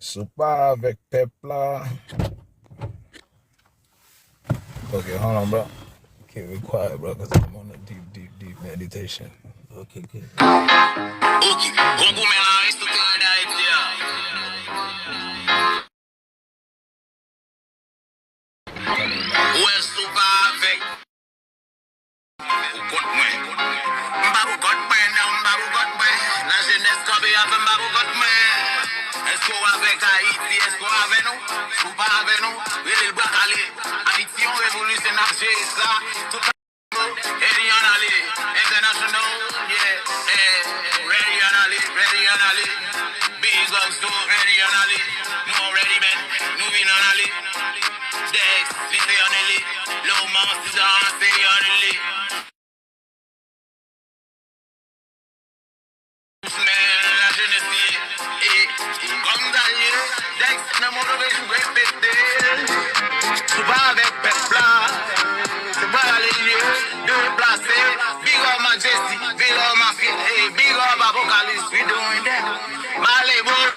Sou pas avec peuple. Okay, hold on, bro. Okay, be quiet, bro, because I'm on a deep meditation. Okay, good. Ok, bon goût, mais là, reste tout à d'Haïti. Ouais, sou pas avec ou contre moi. M'babou contre moi, non, m'babou contre moi. La jeunesse comme avec m'babou contre moi. Est-ce qu'on avec Haïti, est-ce qu'on avec nous? Ou pas avec nous? Il est le calé. Haïti, on révolution, n'a ça. Tout ready on Ali, international, yeah, ready on Ali, ready on Ali. Big ups to ready on Ali. No ready man, moving on Ali. Dex, City on Ali. Low monsters on City on Ali. Man, la jeunesse, comme d'ailleurs, Dex, la motivation, great big deal. Tu vas avec peuple c'est pas aller déplacer. Big up Majesty, big up Mafia, hey, big up Apocalypse, we doing that. My label.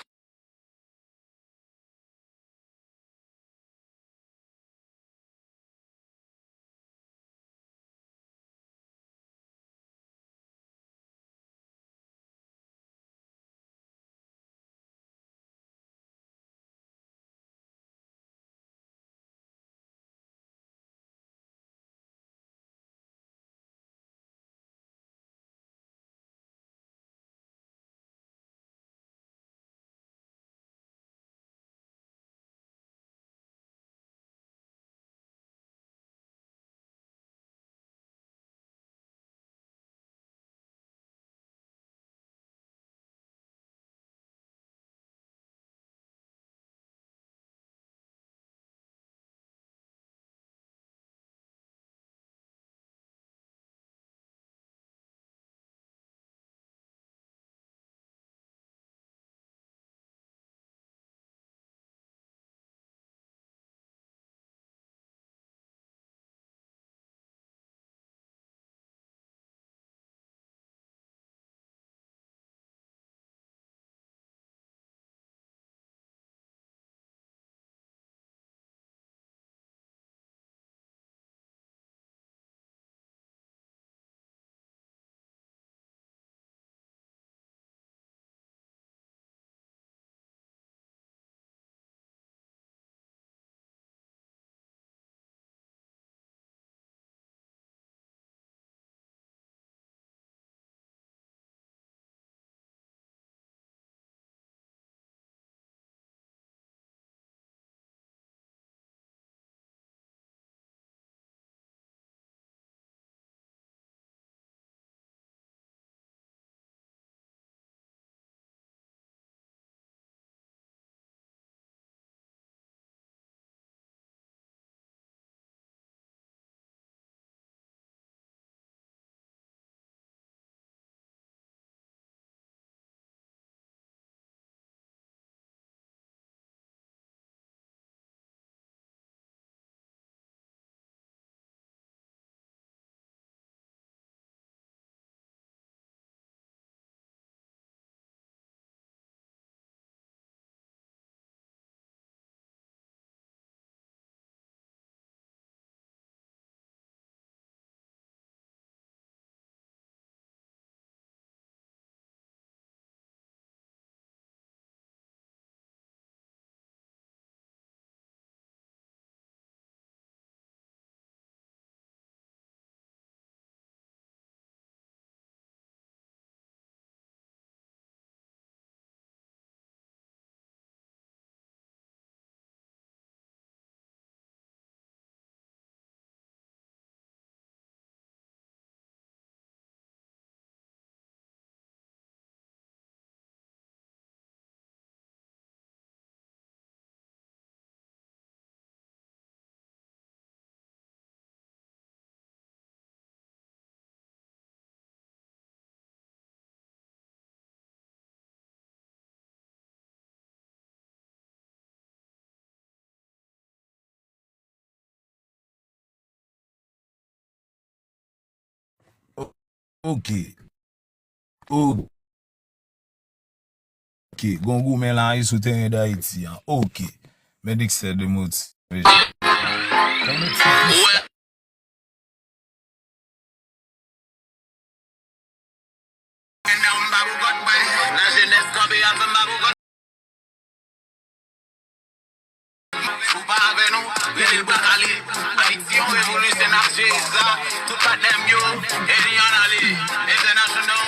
Okay. Oh, Ok, gongo men la yi souten da iti an. Ok, medik se de mot. La jeunesse campée avec Mbabou. Sou pa ave nou, veli bakali. Haïti yon révolutionnaire ça. Tout pas them yo, Eddie international,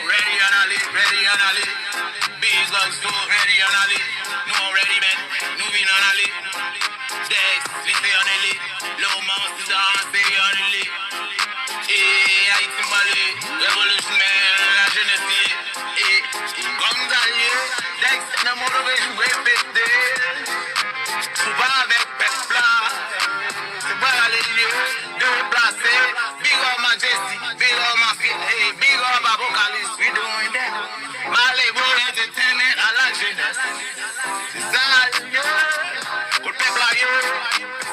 ready on Ali, big guns too, ready on Ali. Nou ready men, nou vin on Ali. Dex, lite on Ali, low mouse danse on Ali. Haïti Mali, révolution men, la jeunesse. Guns on you, Dex, no motivation, répété. Souvent avec Pepla, c'est pas les lieux de placer. Big up Majesty, big up Mafia, hey, big up Apocalypse, we doing that. Malibu Entertainment à la jeunesse. C'est ça, pour le peuple,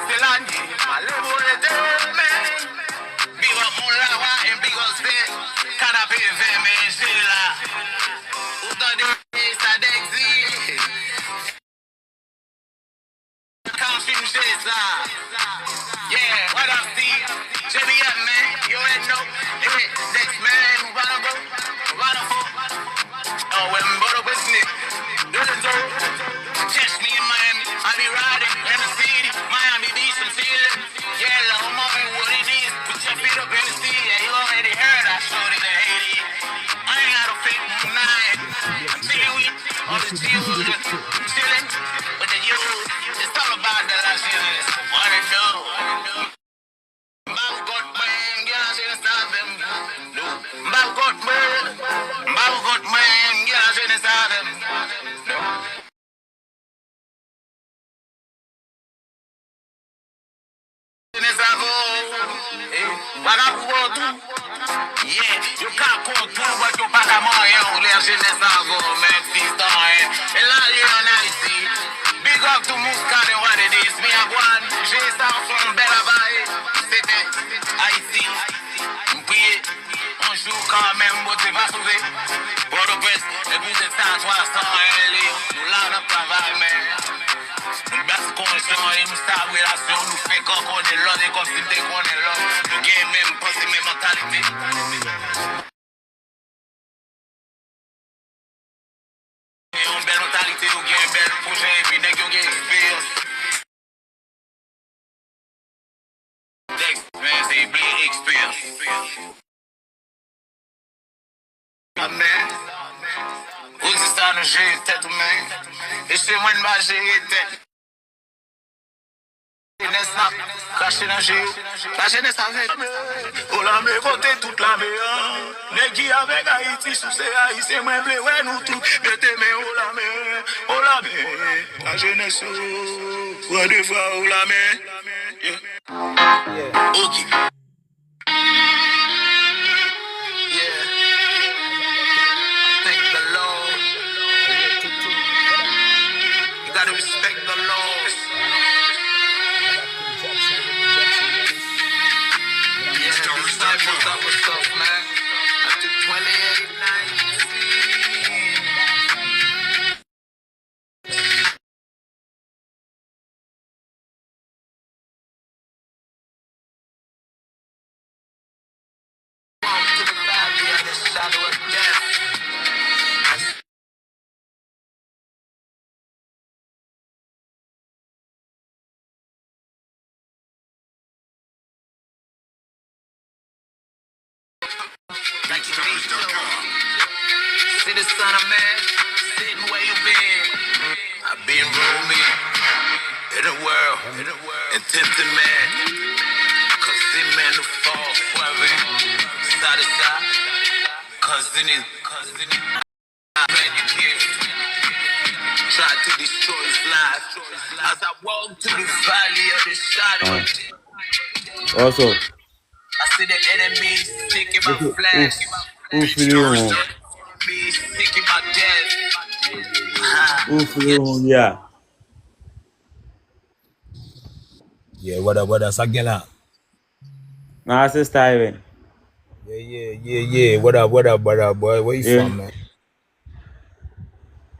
c'est la nuit. Malibu Entertainment. Big up Moulawa and big up Spin. Canapé vert, mais j'ai là. Autant de ça d'exil. Yeah, what up, Steve? JBM, man. You already know. Hey, next man, wanna go? Oh, when Bodo with Nick. Catch me in Miami. I be riding in the city. Miami Beach, I'm feeling. Yeah, little mommy, what it is. Put your feet up in the sea. Yeah, you already heard. I showed it to Haiti. I ain't got a fake nine. I'm chilling with all the children. Chilling with the youth. It's all about the last years. What it do? Mbao got man, yeah, I see the stars them. Mbao got man, yeah, I see the stars them. Yeah, you can't control what you pack a moyen. Les jeunesses avant, mais fils d'en. Et là, you on Haïti. Big up to Muscat and what it is. Me a one, j'ai ça from Bella Baye. C'était Haïti. M'prier, on joue quand même, mais t'es pas sauvé. Pour le presse, et puis c'est ça, 300 nous là, on travaille, mais. Nous basse conscient et nous sa relation. Nous fait qu'on est l'autre et comme si dès qu'on est l'autre. Nous gagnons même pensée, même mentalité. Une belle mentalité, nous gagnons un bel projet et puis dès qu'on gagne expérience. C'est bien expérience. Amen. Où c'est ça, nous gérer tête humaine. Et c'est moi de ma gérer tête. Caché dans Géo, la jeunesse avec. Oh la me voté toute la meilleure. Négui avec Haïti, sous ces Haïtiens, moi blé, ouais, nous tous. Mettez mes oh la me, la jeunesse, ouais, des fois, oh la me. Ok. Yeah. Thank the Lord. You gotta respect the laws. What's up, man? After 28 nights. Walk to the valley of the shadow of death. See the son of man sitting where you been. I've been roaming in the world and tempting man. Cause the man who fall forever. Side to side. Cause in it. Man you give. Try to destroy his life. As I walk through the valley of the shadow of death. Also, I see the enemy taking my flesh. Me taking my death. Yeah. Yeah, what up, Sagela? My sister Ivan. Yeah. What up, boy? Where you from, man?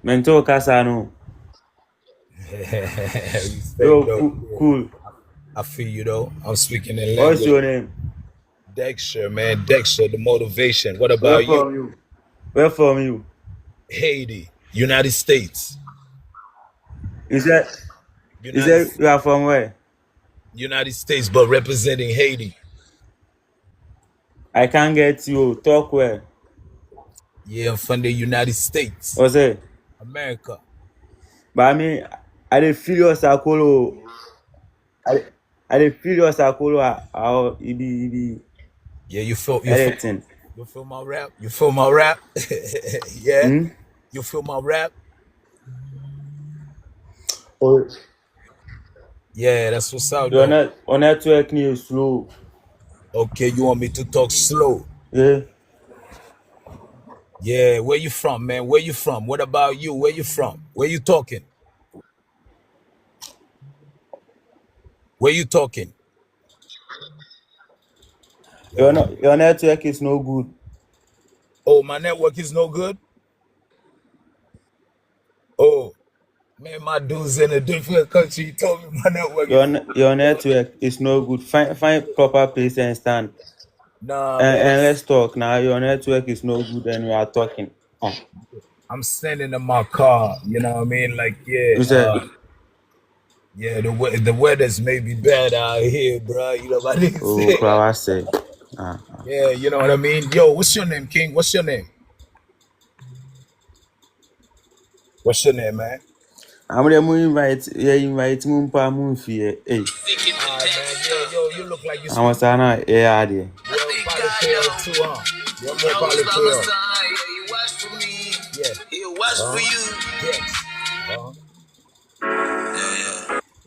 Mental Casano. Respect Yo, though. cool. I feel you though. I'm speaking in What's your language. name? Dexter, man. Dexter, the motivation. What Where about you? from you? Where from you? Haiti, United States. Is that United you are from where? United States, but representing Haiti. I can't get you. Talk where? Yeah, I'm from the United States. What's it? America. But I mean, I dey feel your sakolo. I dey feel your sakolo. How it be Yeah, you feel editing. you feel my rap? You feel my rap? Yeah. Hmm? You feel my rap? Oh, Yeah, that's what's up your though. net on network is slow. Okay, you want me to talk slow? Yeah. Yeah, where you from, man? Where you from? What about you? Where you from? Where you talking? Where you talking? Your network is no good. Oh, my network is no good? Oh, man, my dude's in a different country. He told me my network is Your network is no good. Find proper place and stand. Nah, man. And let's talk now. Your network is no good and we are talking. I'm standing in my car. You know what I mean? Like, yeah, You said, yeah. The weather's maybe bad out here, bro. You know what I mean? oh, Krawa say. Yeah, you know what I mean. Yo, what's your name, King? What's your name? What's your name, man? I'm the moon invite moon pa moon fear. Hey, All right, man. Yeah, yo, you look like you I was speak. an air there. You're probably clear too, huh? You're more probably clear. Yeah. He was for you. Yes.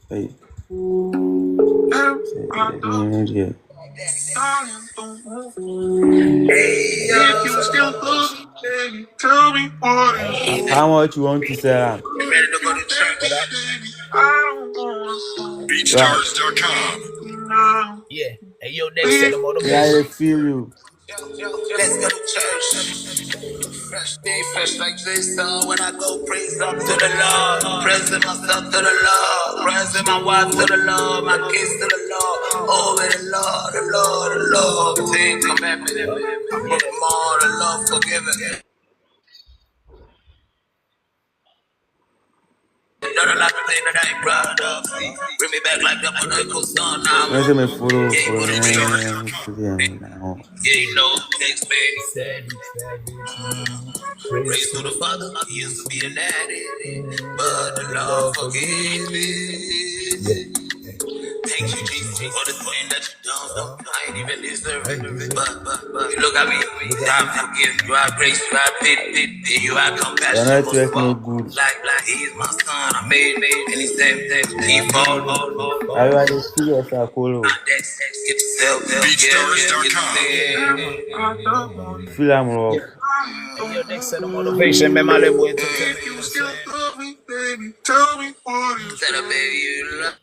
Hey, yeah. If you still love me, baby, tell me what it is. How much you want to sell? You ready to go to church? I don't wanna Yeah. Yeah. Hey, yo, next set of Yeah, I motivation. feel you. Let's go to church. Fresh day, fresh like this. When I go praise up to the Lord, praising myself to the Lord, praising my wife to the Lord, my kids to the Lord. Oh, the Lord, the Lord, the Lord. The thing come at me. I put them all, the love forgiven. Not a lot of things that I ain't proud of. Bring me back like that prodigal son. Now When I'm me follow yeah, for put it real. now. Yeah, you know, expect. Savage. Praise to the Father, I used to be an addict, but the Lord forgive me. Yeah. Thank you, Jesus, for the thing that you done. I ain't even deserve it, but you look at me. I forgive you, I grace you, I pity you, I Your compassion, most of network no all. good. Like he is my son, I made me, and he said, he fall. I rather see your sakolo. Get yourself, Feel I'm rough. Hey, yo, next set of motivation, man. My little boy entertainment. if you still love me, baby, tell me what you said, baby, you love.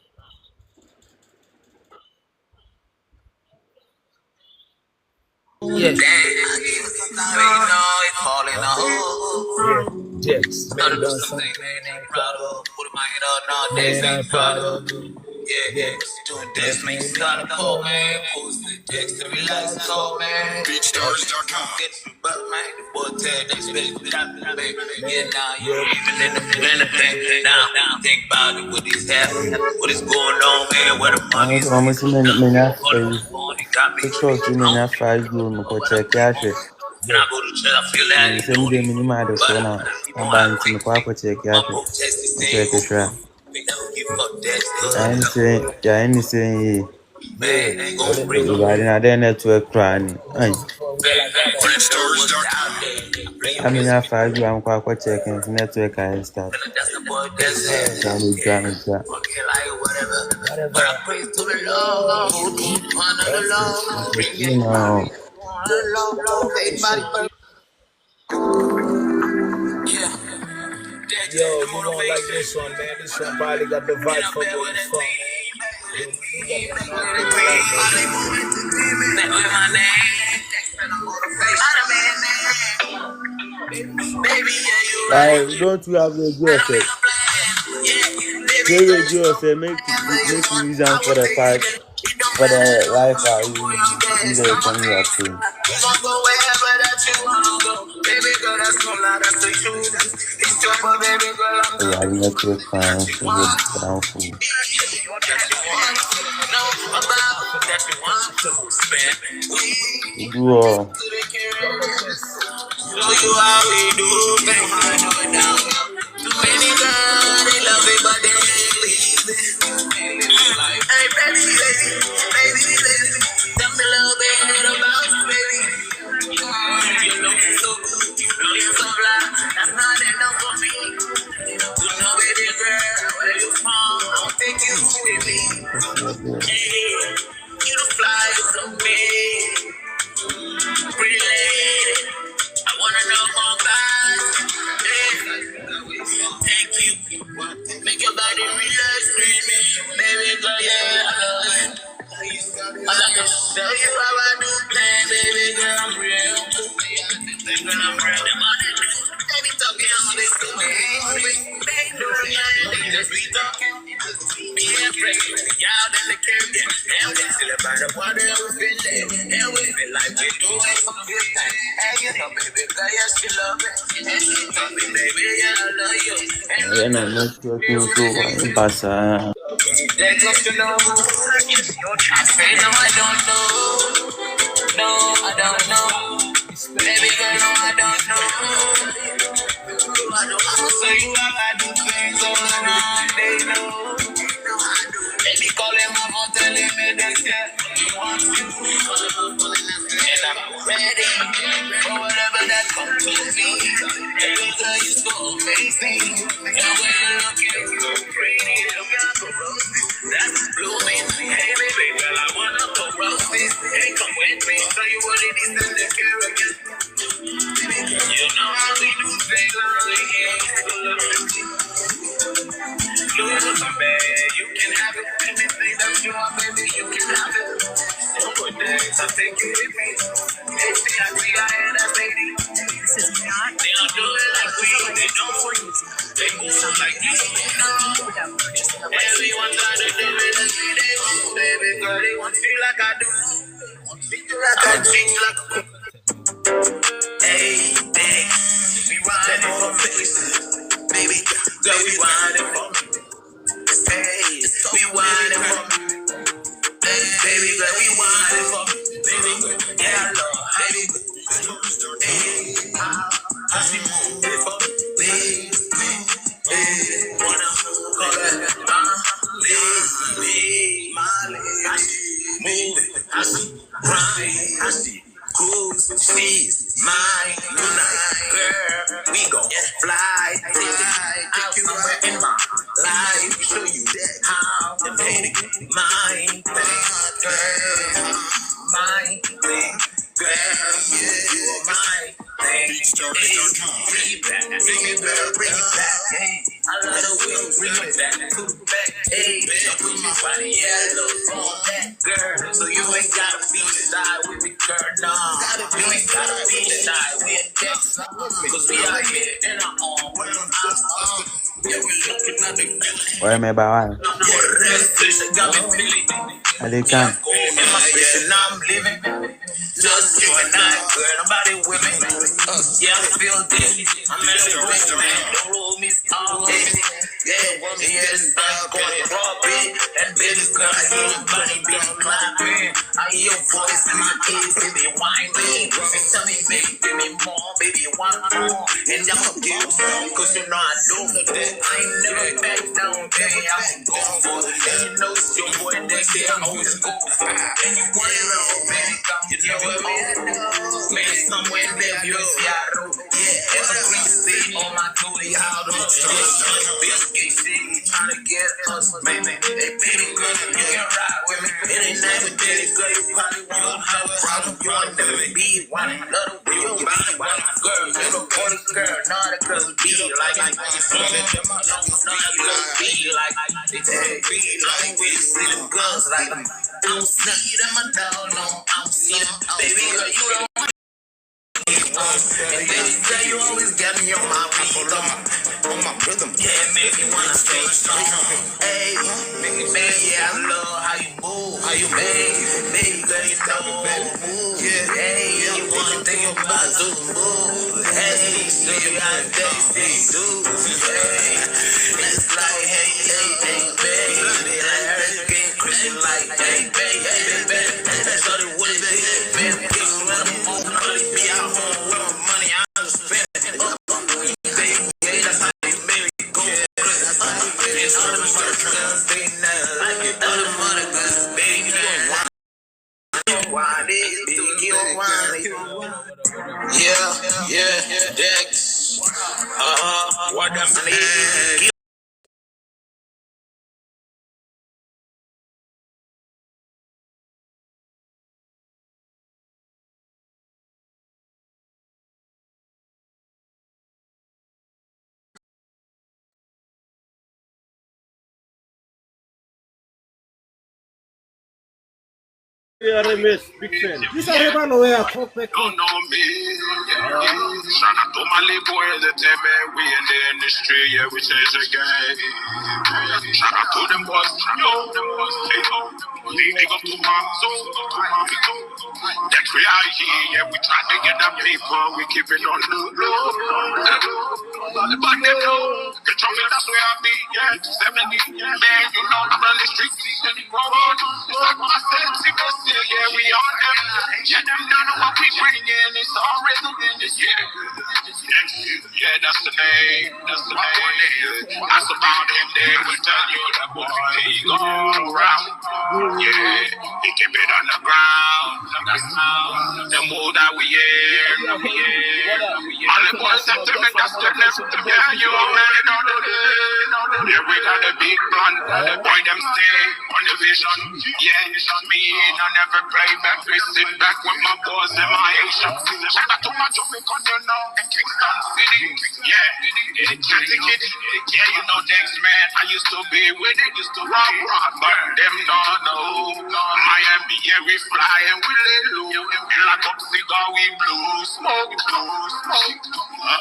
Yes. You know, it's falling off. Yeah. Yes. Man, done something. Man, ain't proud of. Put my head up, no, days ain't proud of. Yeah, doing this, man, you gotta call, man. Post the text to relax, call, man. BeatStars.com. Get some butt, man. The boy Ted, they spit it out, baby. Yeah, now you're even in the thing. Now, think about it, what is happening, what is going on, man, where the money's I'm at. saying many What the phone, he got me. TikTok see many 5 you me ko check ya hwe. When I go to church, I feel that he Se mi know de these. minimum ade so na People aba have nti me kwa ko check ya my hwe. book text is Me saying, check it hwe. they never give up that Ya any say man, ain't What gonna it break do? up. ibadi na de network cry ni. Ai. I mean ya 5 you am kwa ko check and network I start. That's the boy, that's it. So me drama. Okay, like whatever. But I praise to the Lord, honor the Lord, bring You it back. know, Lord, faith, body, yeah. That's Yo, the you won't like motivation. this one, man. This one probably got the vibes from where you from, man. Yo, you got the North Carolina, Back with my name, that's been a motivation. Baby, yeah, you Don't you have radio set? Play radio set. Make reason for the part for the Wi-Fi. You there when you are playing. We gon' go wherever that you wanna go. Baby girl, that's no lie, that's the truth. It's your fault, baby girl, I'm So I need to find that you want. down food. That you want know about, that you want to spend. We Do all. to the carriers. Show you how we do things, how I do it now. Too many girls, they love it, but they ain't leave it. Hey, baby, tell me a little bit about you, baby. You know me so good, you know you so fly. That's not enough for me. You know, baby girl, where you from? I'll take you with me. Hey, you the fly so big, pretty lady. I wanna know more about you. Hey, thank you. Make your body relax with me, baby girl. Yeah, I love it. I like to show you how I do play, baby girl. I'm real. Girl, I'm real. Them other dudes, they be talking all this to me. They do nothing, they just be talking. Be afraid, y'all in the Caribbean. And we still about the water we been there. And we feel like we doing some good things. And you know, baby girl, yeah, she love it. And she told me, baby, yeah, I love you. Yeah, no, no, passa. They just to know. I say no, I don't know. No, I don't know. Baby girl, no, I don't know. I'ma show you how I do things all around. They know. They be calling my phone, telling me they said we want you. And I'm ready for whatever that comes to me. Baby girl, you're so amazing. The way you're looking so pretty. Look at the roses that's blooming. Hey, baby girl, I wanna go roses. Hey, come with me, show you what it is in the Caribbean. You know how we do things around here. Look, baby, you can have it. Anything that you want, baby, you can have it. So good days, I'll take you with me. Hey, see, I hear that lady. This is not. They don't do it like we, they don't. They move like you, no. Everyone try to do it as we they want, baby girl. They want you like I do. Treat you like I treat you like a hey, hey, we riding for faces, baby girl, we riding for me. Hey, we riding for me. Hey, baby girl, we riding for me. Baby girl, yeah, Lord, baby girl. Hey, how she move it for me. Hey, wanna call her lady, my lady. I see move it, I see grind, I see cruise, she's mine tonight, girl. We gon' fly, take you somewhere in my life, show you how to make it mine thing, girl. My thing, girl. You are my thing. Bring it back, bring it back. Hey, I love the way you bring it back, put it back. Hey, don't put me right, yeah, look on that, girl. So you ain't gotta be shy with me, girl. Nah, you ain't gotta be shy with that. Cause we out here in our own world. Yeah, we looking at the feeling. Where am I by? The rest is got me feeling. I can. In my space and I'm living. Just you and I, girl, nobody with me. Yeah, I feel this. I'm in the room, man. Don't roll me all day. Yeah, it's time going raw, bitch. That baby girl, I hear your body being clapping. I hear your voice in my ears, baby, whine me. And tell me, baby, give me more, baby, one more. And I'ma give you some, cause you know I do that. I ain't never back down, baby, I'm going for it. And you know it's your boy, that shit I always go for. And you want it all, baby, you know what I mean? Man, somewhere in Bellevue, Seattle. Yeah, evergreen state on my booty, how the Bill Gates shit, trying to get us, baby. Hey, baby girl, you can ride with me. It ain't never did it, girl, you probably won't have a problem. You want to be one, love the real body, one girl. You don't want a girl, not a girl, be like I just want it. Not a girl, be like they be like we see them girls like I don't see them, I don't know, I don't see them. Baby girl, you don't And they say you always got me on my on my rhythm. Yeah, it make me wanna stay strong. Hey, man, yeah, I love how you move, how you baby, girl, you know, move. Yeah, hey, you wanna think about do move. Hey, do you got daisy do? Hey, it's like hey, baby, like hurricane, Christian, like hey, baby, that's all it what it is, baby. Be out home with my money, I was spending. Yeah, Dex. What the man? Yeah, Remis, big fan. This is a man where I talk back. Don't know me. Shout out to my little boys that tell me we in the industry, yeah, we change the game. Shout out to them boys, yo, them boys, big up to my soul, to my people. That's we are here, yeah, we try to get them people, we keep it on the low. But them know, the trophy, that's where I be, yeah, 70, man, you know, I'm on the streets, anymore. It's like my sense, yeah, we on them. Yeah, them don't know what we bring in. It's all rhythm in this, yeah, that's the name. That's the name. That's about him. They will tell you that boy, he go around. Yeah, he keep it on the ground. That's how the move that we in. All the boys that tell me that's the left. Yeah, you already know the day. Yeah, we got a big plan. Boy, them stay on the vision. Yeah, me in I never play back. We sit back with my boys and my Asian. Shout out to my Jamaican, you know, and Kingston City. Yeah, Kansas City. Yeah, you know, Dex, man. I used to be with it, used to rock, but them no. Miami, yeah, we fly and we lay low. And like up cigar, we blue, smoke.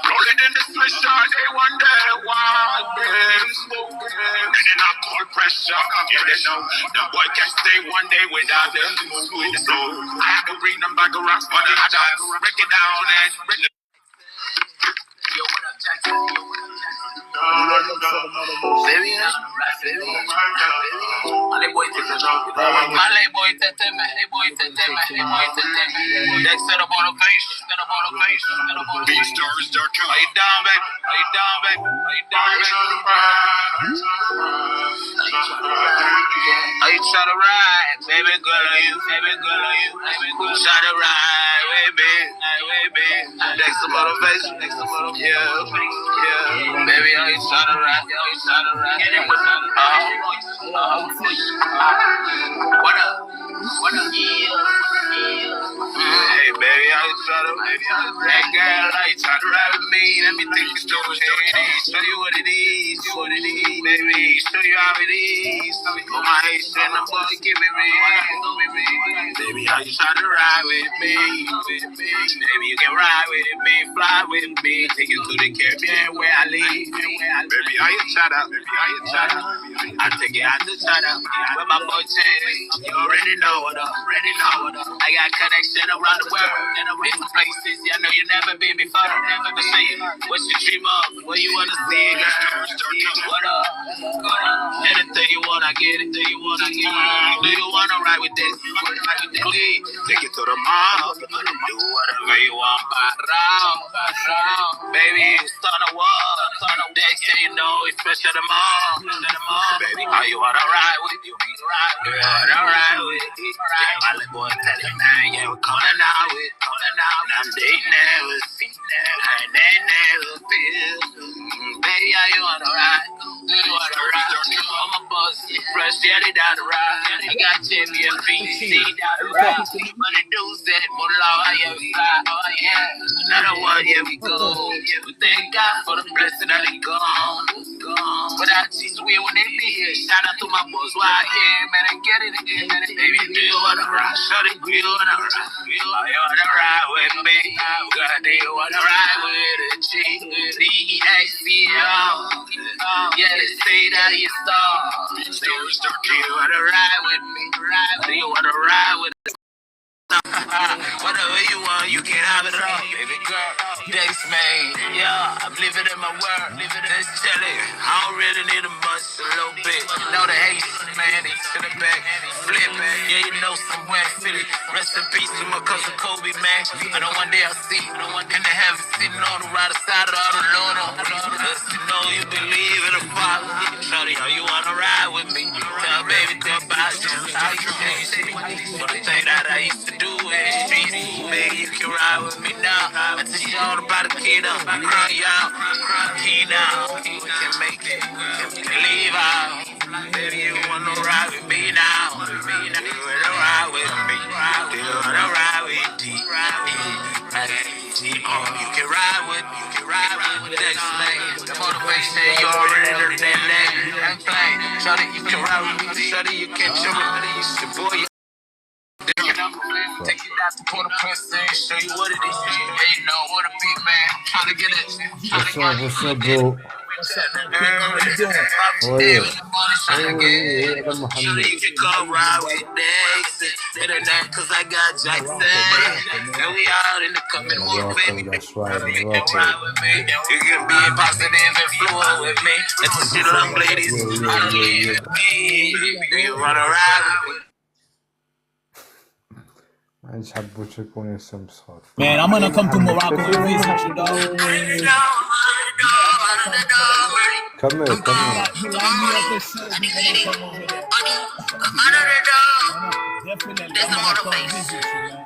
Rolling in the special, they wonder why, man. And then I call pressure. Yeah, they know the boy can stay one day without them. So I had to bring them back a rocks, but I had to break it down and break it. Yo, what up, Jackson? Baby, my boy tete me. Dex to the motivation. BeatStars.com. How you down, baby? How you try to ride, baby girl on you? Try to ride, baby. Dex to motivation. Yeah. Baby, how you try to ride? What up? Hey, baby, how you try to? Hey, girl, how you try to ride with me? Let me think it's doing show you what it is, baby. Show you how it is. Oh, my Haitian, I'm gonna give it real. Baby, how you try to ride with me? Baby, you can ride with me, fly with me, take you to the Caribbean where I live. Baby, how you try to? I take you out to China with my boy Chase. You already know what up. I got connection around the world and I'm different places. Yeah, I know you never been before. Never see you. What's your dream of? What you wanna see, girl? What up? Anything you want, I get it. Do you wanna ride with this? Please take it to the mall. Do whatever you want, baby. Start a war. Dex, you know it's special to mom. Baby, how you wanna ride with you? Yeah, my little boy tell him, man, yeah, we're coming out. Now they never seen that. They never feel. Baby, how you wanna ride? I'm a boss, fresh, yeah, they down the ride. I got champion BC down the road. Money dudes that more law, yeah, we fly. Oh, yeah. Another one, yeah, we go. We thank God for the blessing that they gone. Without Jesus, we wouldn't be here. Shout out to my boys, why here, man, I get it again. Baby, do you wanna ride? Shut it, do you wanna ride? You wanna ride with me? God, do you wanna ride with a G? D-E-A-C-O. Yeah, they say that you start. Do you wanna ride with me? Do you wanna ride with me? Whatever you want, you can have it all, baby girl. Days, man, yeah, I'm living in my world, just chilling. I don't really need a much, a little bit. You know the hate, man, they to the back, flip, yeah, you know somewhere in Philly. Rest in peace to my cousin Kobe, man. I know one day I'll see, in the heaven, sitting on the right side of the Lord. Just to know you believe in the Father. Shorty, how you wanna ride with me? Tell baby, tell about you, how you changed me. But the thing that I used to do is streets, baby, you can ride with me now. I tell you all about the kingdom, cry out, key now. We can make it, we can leave out. Baby, you wanna ride with me now? You wanna ride with me? You wanna ride with D? You can ride with the next lane. The motivation, you already know that name. I'm playing. Shawty, you can ride with me. Shawty, you can chill with me. It's your boy. Take you down to Port-au-Prince and show you what it is. Yeah, you know what a big man. Trying to get it. What's up, bro? How are you? Hey, I'm Muhammad. You can come ride with Dex. Cause I got Jackson. And we out in the coming more, baby. That's right. You can ride with me. You can be positive and fluid with me. Let the shit up, ladies. I don't leave with me. You wanna ride with me? Man, I'm gonna come to Morocco and visit you, dog. Come here. You line me up this shit, we gonna come over there. Definitely, I'm gonna come visit you, man.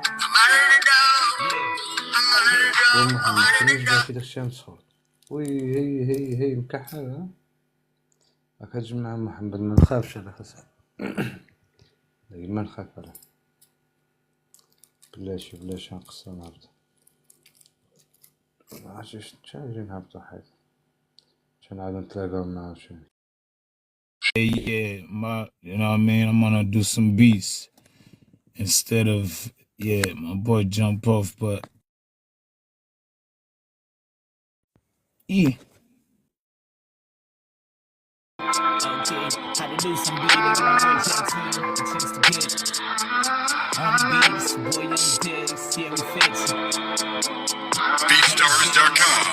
محمد شنو جبنا كده الشمس صوت وي هي مكحلة ها أكاد مع محمد ما نخافش على خسر ما نخاف عليه بلاش نقصر نهبط عشان شايفين نهبطوا حاجة عشان عاد نتلاقوا مع شيء. Yeah, you know what I mean? I'm gonna do some beats instead of, my boy jump off, but yeah. Okay, how to do some beats, the chance to get on the beats, boy, young days, yeah, we fix it. BeatStars.com.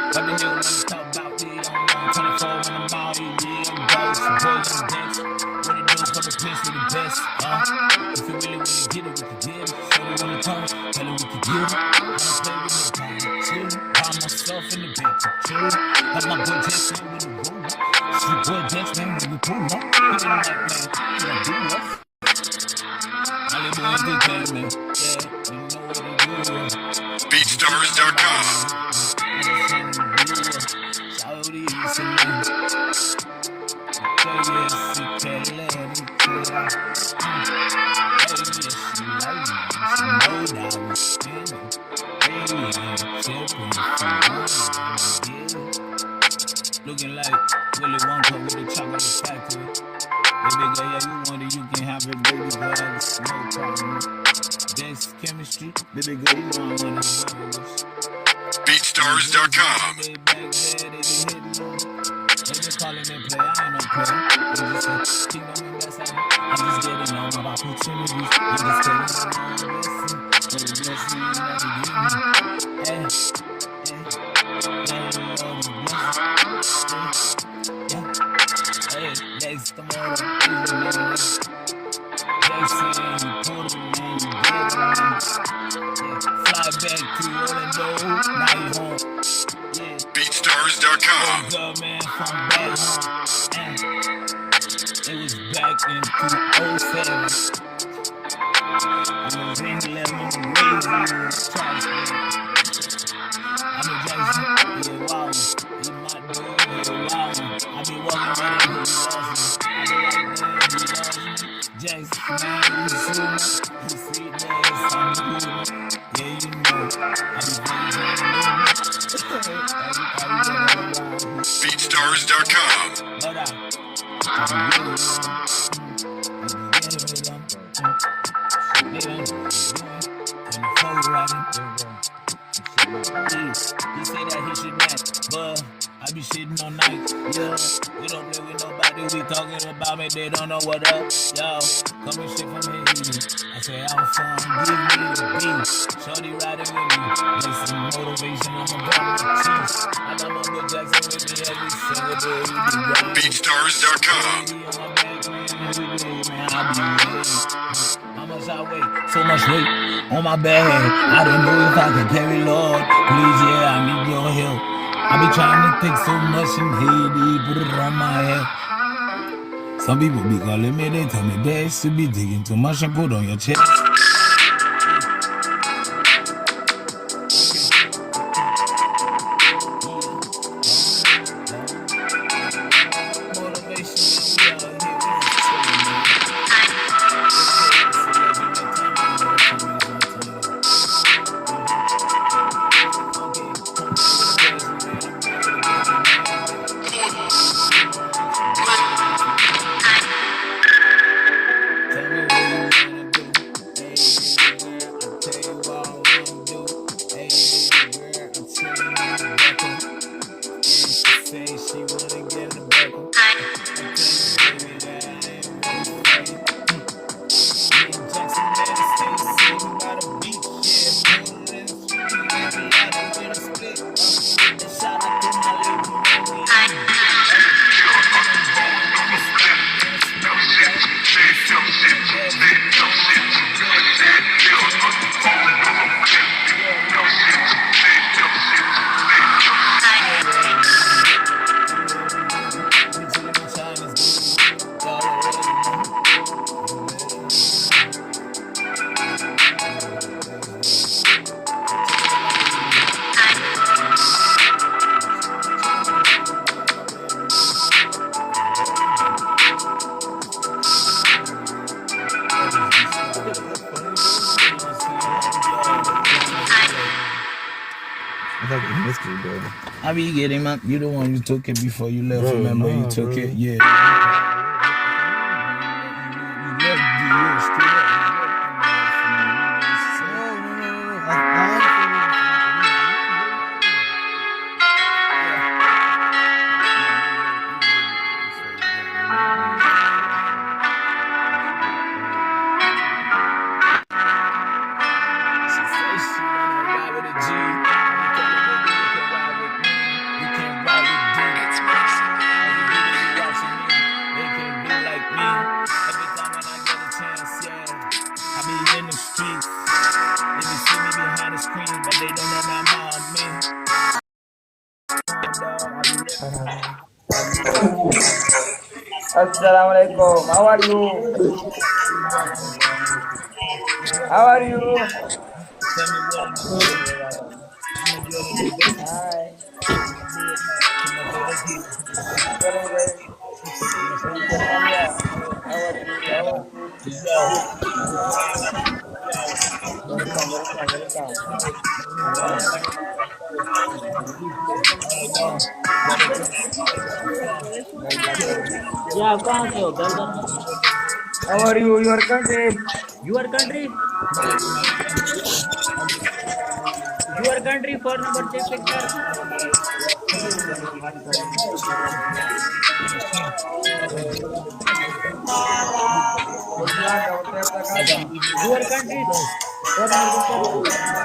What the hell when I talk about the 24 when I'm out, I'm boss, boy, young days. What it do for the place with the best, If you really wanna get it, we can get it. Show me wanna talk, tell her we can get it. Wanna play with me, chill. By myself in the bed, chill. Like my boy Jackson when we roll up. See boy Jackson when we pull up. We in like, man, you gonna do what? All they doing is this thing, man. Yeah, you know what they do. BeatStars.com. Looking like Willy Wonka with the chocolate factory. Baby girl, yeah, you want it, you can have it, baby girl, that's no problem. That's chemistry, baby girl, you know I wanna have it. BeatStars.com. They been calling me play, I ain't no play. They just say, keep on me, that's how I'm just getting on my opportunities. I'm just telling you, blessing, you never give me. Hey, that's the more Jackson, you put him in, you get him. Fly back to Orlando, now you home. BeatStars.com. Good man from back home. It was back in 2007. I was in 11 raising twice. I'm a Jackson, yeah, wow. He my dude, yeah, wow. I be walking around here, BeatStars.com. But he say that he should match, but I be shitting all night. Yeah, we don't play with nobody. We talking about me, they don't know what up. Yo, coming shit from Haiti. I say I'm fun, give me the beat. Shorty riding with me, get some motivation. I'm a ball with cheese. I got my boy Jackson with me every single day. BeatStars.com. How much I weigh? So much weight on my bed. I don't know if I can carry, Lord. Please, yeah, I need your help. I be trying to think so much in Haiti, put it on my head. Some people be calling me, they tell me best to be digging too much and put on your chest. I be getting up. You the one who took it before you left. Bro, Remember nah, you took bro. it? Yeah. You left the straight up. Assalamualaikum. How are you? How are you? Hi. Very great. From Somalia. How are you? How are you? Welcome, welcome, welcome. Yeah, कहाँ से हो बेलगाम? How are you? Your country? Your country? Your country 4 number check sector. Gujarat, Uttar Pradesh. Your country 4 number sector.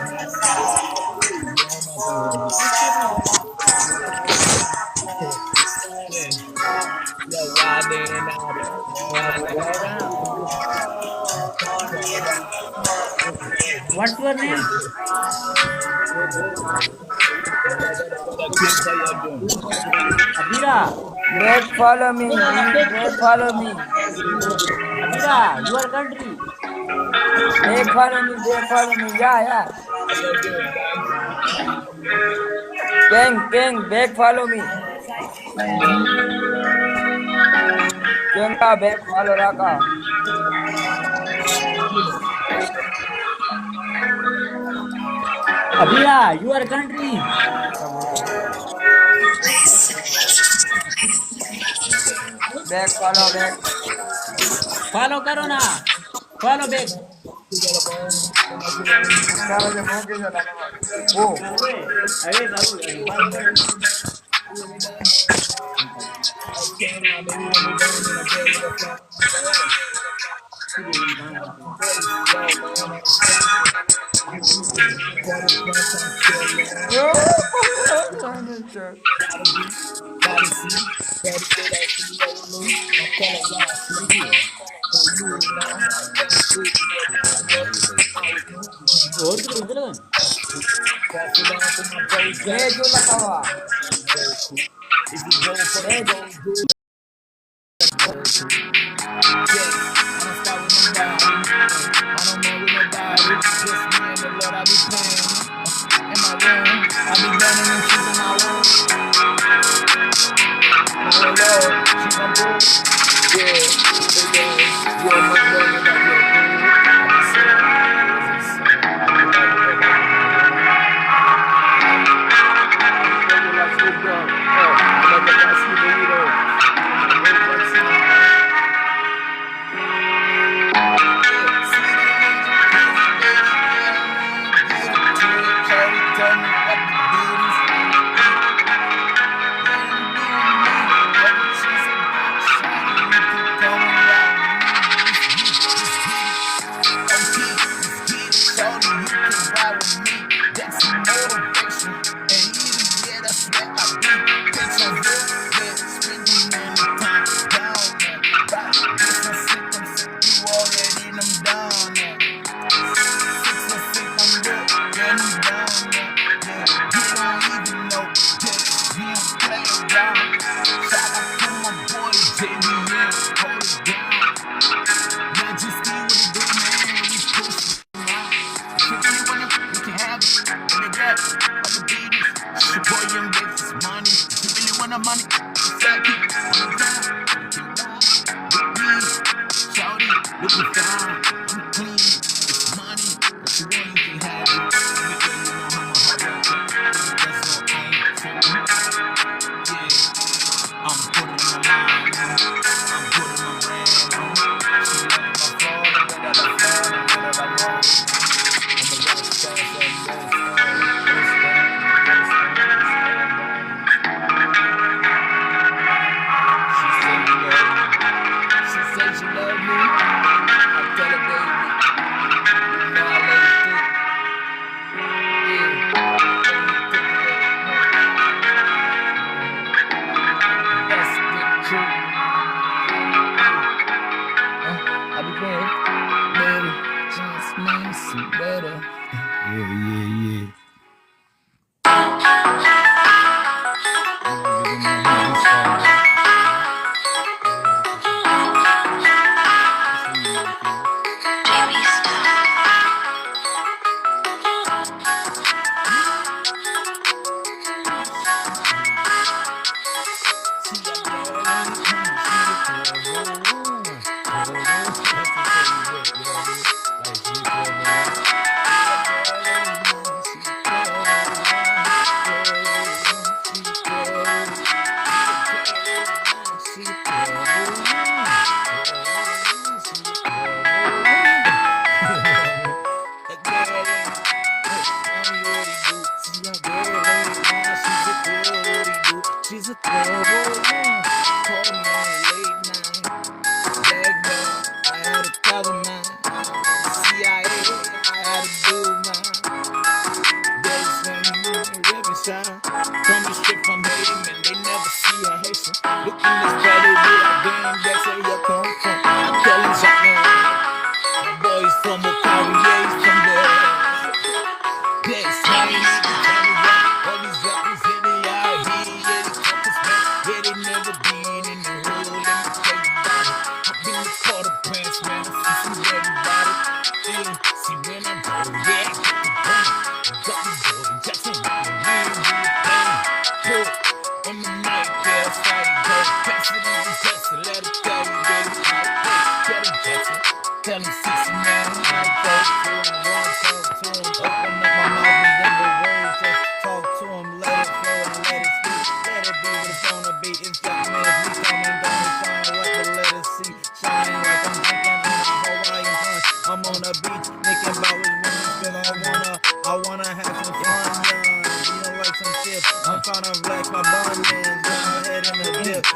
What's your name? Abira. Back follow me. Back follow me. Abira, your country. Back follow me. Back follow me. Yeah, yeah. King, back follow me. King का back follow रखा. Abira, your country. Back follow back follow करो ना, follow back. क्या बजे मौके से लाने ओ अरे बाबू अरे बात करो। और तो इधर मैं जो लगा हुआ मैं जो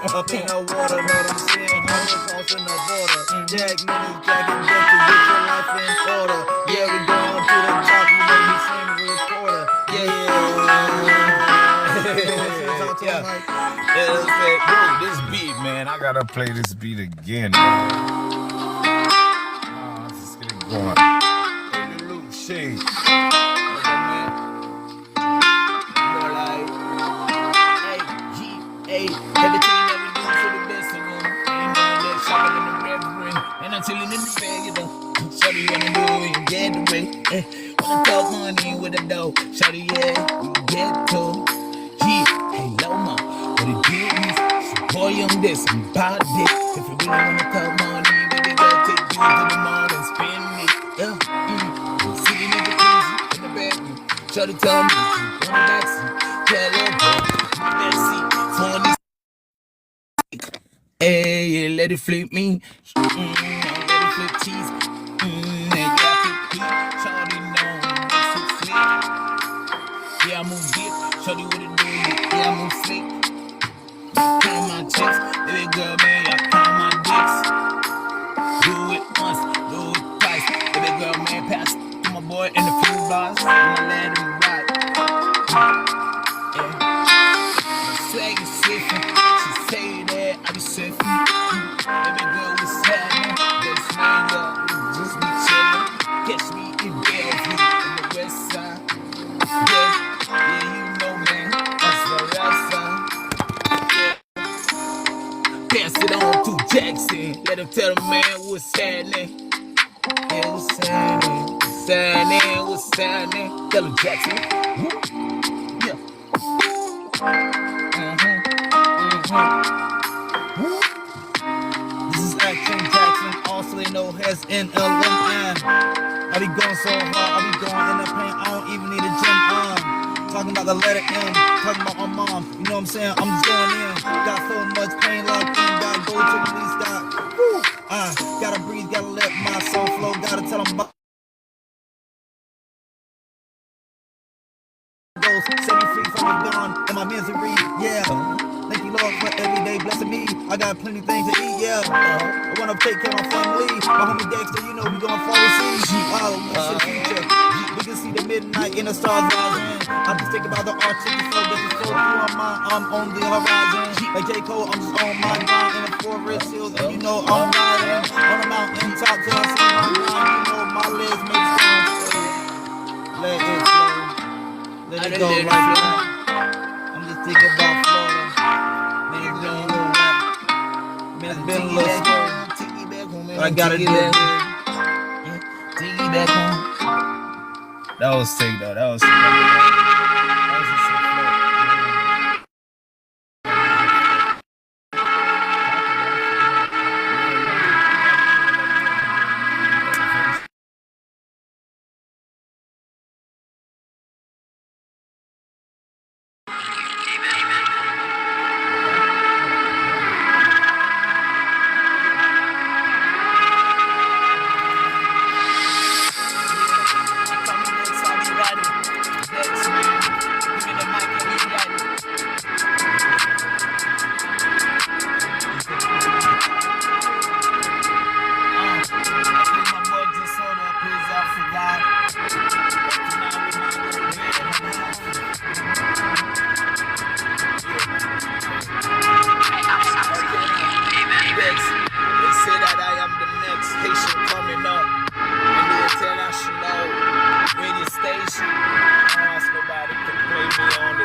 Up in the water, know what I'm saying? Crossing the border. Jack niggas jacking just to get your life in order. Yeah, we going to the top, you know me saying the recorder. Bro, this beat, man, I gotta play this beat again. Let's just get it going. Hey, Luke Shade. Everything that we do for the best of them. Ain't none that shot in the reverend. And I'm chilling in the bag, you know. Shawty wanna do it and get the way. Wanna talk money with a dough. Shawty, yeah, you get to. Yeah, hey, Loma, what it do is, boy, I'm this, I'm about this. If you really wanna talk money, baby, gotta take you to the mall and spend it. Yeah, sitting in the crazy in the bedroom. Shawty tell me, on the backseat, tell her, boy, that seat. Hey, let it flip me. Let it flip cheese. Yeah, flip deep. Shawty know it's so slick. Yeah, I move deep. Shawty what it do? Yeah, I move slick. Count my checks. Baby girl, man, y'all count my dicks. Do it once, do it twice. Baby girl, man, pass to my boy in the few bars. I'ma let him ride. Yeah. My swag is sipping. She say that I be sipping. Baby girl, what's happening? Let's hang up, just be chillin'. Catch me in Bellevue, in the west side. Yeah, you know, man, that's the west side. Yeah. Pass it on to Jackson. Let him tell the man what's happening. Yeah, what's happening? What's happening? What's happening? Tell him Jackson. Yeah. This is Action Jackson, also known as NLMN. I be going so hard, I be going in the pain, I don't even need a gym. Talking about the letter M, talking about my mom, you know what I'm saying? I'm just going in. Got so much pain locked in, gotta go to release that. Gotta breathe, gotta let my soul flow, gotta tell them about. Set me free from the dawn and my misery, yeah. Thank you, Lord, for every day blessing me. I got plenty things to eat, yeah. I wanna take care of my family. My homie Dexter, you know we going far with sea. Oh, we see the future. We can see the midnight in the stars rising. I just think about the artistic flow, this is so cool I'm on the horizon. Like J. Cole, I'm just on my grind in the forest hills, and you know I'm riding on the mountain top till I see my grind. You know my legs make sound. Let it flow. Let it go right now. I'm just thinking about Florida. Man, it's been a little wet. Man, it's been a little slow. But I gotta do it. Take it back home. That was sick though. That was sick. That was a sick flow.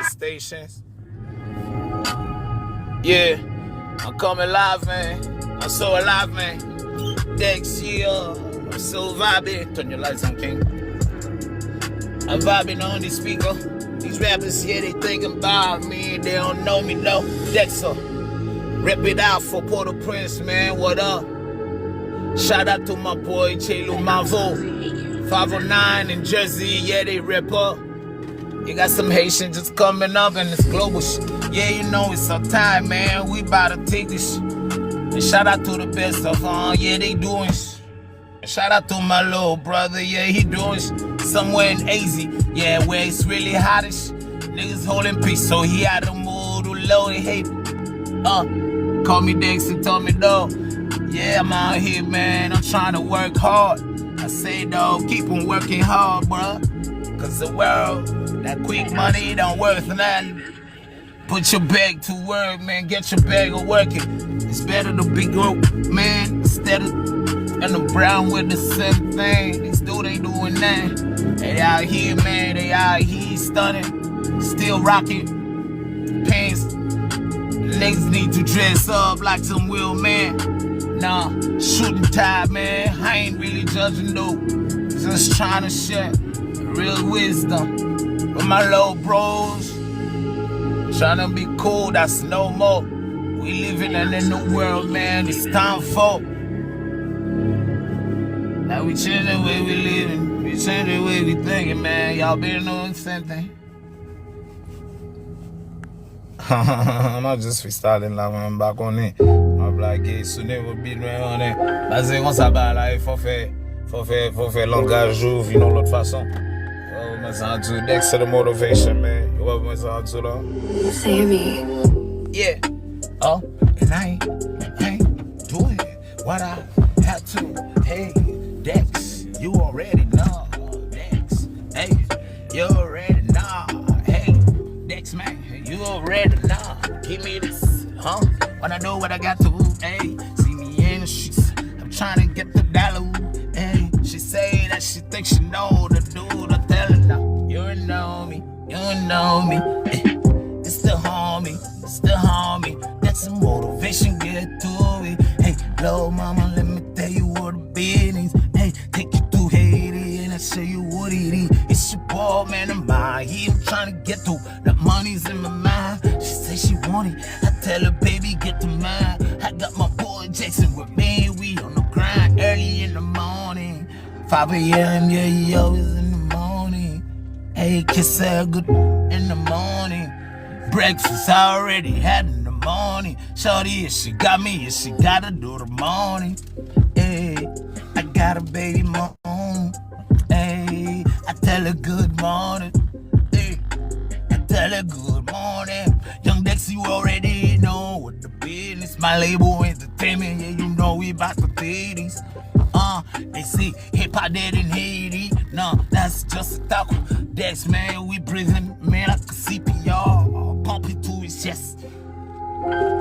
Stations. Yeah, I'm coming live, man. I'm so alive, man. Dex, yeah, I'm so vibing. Turn your lights on, King. I'm vibing on the speaker. These rappers, yeah, they thinking about me. They don't know me, no. Dexter, rep it out for Port-au-Prince, man. What up? Shout out to my boy, Chelu Mavo. 509 in Jersey, yeah, they rep up. You got some Haitians just coming up and it's global shit. Yeah, you know it's our time, man. We about to take this shit. And shout out to the best of yeah, they doing shit. And shout out to my little brother, yeah, he doing shit. Somewhere in AZ, yeah, where it's really hottish. Niggas holding peace, so he out of mood to load and hate. called me Dex and told me, though, yeah, I'm out here, man. I'm trying to work hard. I say, though, keep on working hard, bruh. Cause the world, that quick money don't worth nothing. Put your bag to work, man. Get your bag of working. It's better to be broke, man, instead of and the brown with the same thing. These dudes ain't doing nothing. They out here, man. They out here stunning, still rocking pants. Niggas need to dress up like some real man. Nah, shooting tie, man. I ain't really judging though. Just trying to share real wisdom with my little bros. Trying to be cool, that's no more. We living in a new world, man. It's time for. Now we change the way we living. We change the way we thinking, man. Y'all been doing the same thing. I'm just freestyling là, même pas qu'on est. Ma blague, sonner vos billes, on est. Basé comme ça, bah là, il faut faire langage ouvre, you know, l'autre façon. Yo, ça do next to the motivation, man. Yo, what ça do là? Sammy. Yeah. Oh, and I ain't doing what I have to. Hey, Dex, you already know. Dex, hey, you already know. Hey, Dex, man. You already know. Give me this, huh? Wanna know what I got to do? Hey, see me in the streets. I'm trying to get the dollar. Hey, she say that she thinks she know the dude. I tell her now. You know me. You know me. Hey, it's the homie. It's the homie. That's a motivation. Get to it. Hey, little mama, let me tell you what the business. Hey, take you through Haiti and I show you what it is. It's your boy, man, I'm out here. I'm trying to get through. The money's in my mind. She say she want it. I tell her, baby, get to mine. I got my boy Jackson with me. We on the grind early in the morning. 5 a.m., yeah, he always in the morning. Hey, kiss her good in the morning. Breakfast I already had in the morning. Shorty, if she got me, if she gotta do the morning. Hey, I got a baby mom. Hey, I tell her good morning. Hey, I tell her good morning. Young Dex, you already know what the business. My label entertainment, yeah, you know we about the 30s. They say hip-hop dead in Haiti. No, that's just a taco. Dex, man, we breathing, man, like a CPR. Pump it to his chest.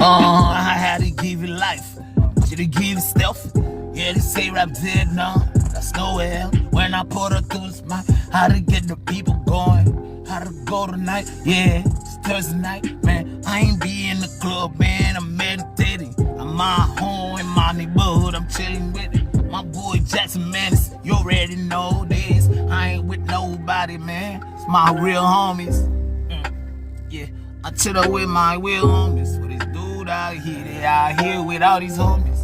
I had to give it life. Did it give it stealth? Yeah, they say rap dead, no, that's nowhere. When I put her through the spot, how to get the people going, how to go tonight. Yeah, it's Thursday night, man. I ain't be in the club, man. I'm meditating. I'm at home in my neighborhood. I'm chilling with it. My boy Jackson, man, you already know this. I ain't with nobody, man. It's my real homies. Yeah, I chill up with my real homies. For this dude out here, they out here with all these homies.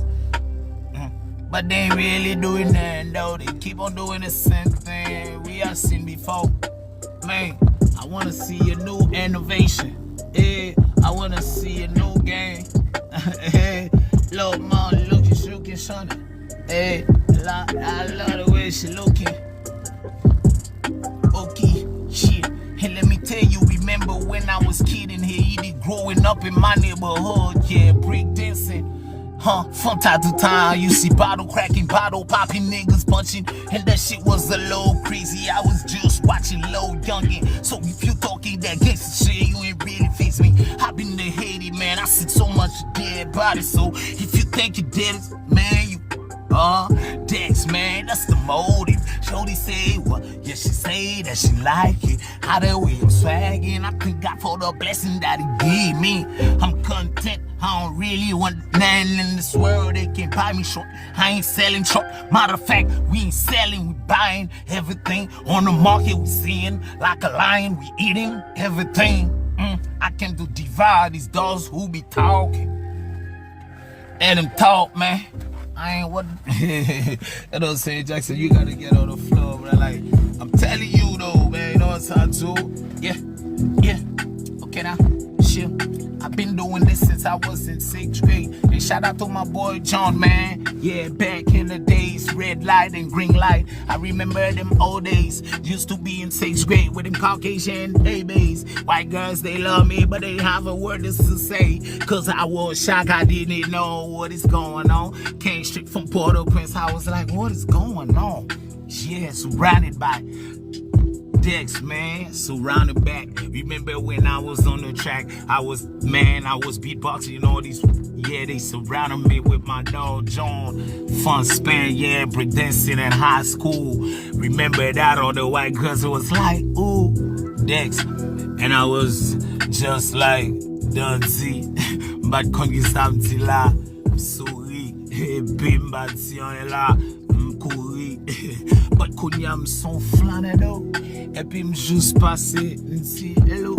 But they ain't really doing nothing though. They keep on doing the same thing we have seen before. Man, I wanna see a new innovation. Yeah, I wanna see a new game. Hey, little mom looking, shooking, shunning. Hey, I love the way she looking. Okay, shit. And let me tell you, remember when I was kid in Haiti, growing up in my neighborhood, yeah, break dancing. From time to time, you see bottle cracking, bottle popping, niggas punching, and that shit was a little crazy. I was just watching Lil Youngin. So if you talking that gangsta shit, you ain't really face me. I been to Haiti, man. I see so much dead bodies. So if you think you did it, man, you Dex, man, that's the motive. Shorty say what? Yeah, she say that she like it. How the way I'm swagging, I thank God for the blessing that he gave me. I'm content, I don't really want nothing in this world. They can't buy me short, I ain't selling short. Matter of fact, we ain't selling, we buying everything. On the market we seeing, like a lion, we eating everything. I came to divide these dogs who be talking. Let them talk, man. I ain't what. You know what I'm saying, Jackson? You gotta get on the floor, bro. Like, I'm telling you though, man. You know what I'm saying? Yeah. Okay now. Shit, I've been doing this since I was in 6th grade. And shout out to my boy John, man. Yeah, back in the days, red light and green light. I remember them old days. Used to be in 6th grade with them Caucasian babies. White girls, they love me, but they have a word to say. Cause I was shocked, I didn't know what is going on. Came straight from Port-au-Prince, I was like, what is going on? Yeah, surrounded by decks, man, surrounded back. Remember when I was on the track, I was beatboxing, all these, yeah, they surrounded me with my dog John. Fun span, yeah, breakdancing in high school. Remember that, all the white girls was like, ooh, Dex. And I was just like, Danzi, but conquistante là, souris, bimba tiens là, courir. But Kounia me son flanado. Et puis me juste passé, m'ti hello.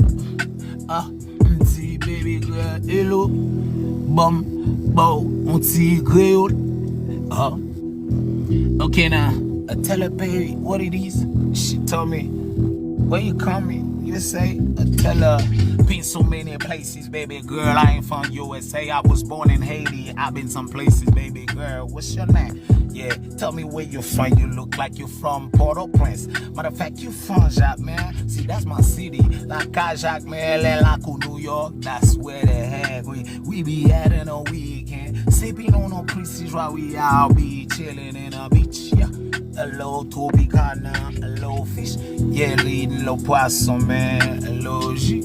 Ah, m'ti baby girl, hello. Bum, bow, on ti grill. Ah. Okay now, I tell her baby what it is. She told me, where you coming? You say, I tell her, been so many places, baby girl. I ain't from USA. I was born in Haiti. I've been some places, baby girl. What's your name? Yeah, tell me where you're from. You look like you're from Port-au-Prince. Matter of fact, you from Jacques, man. See, that's my city. Like Jacques, man, like New York. That's where the heck we be at in a weekend. Sipping on no prestige while we all be chilling in a beach. Yeah, a little tropicana, a little fish. Yeah, leading low poisson, man. A little jus.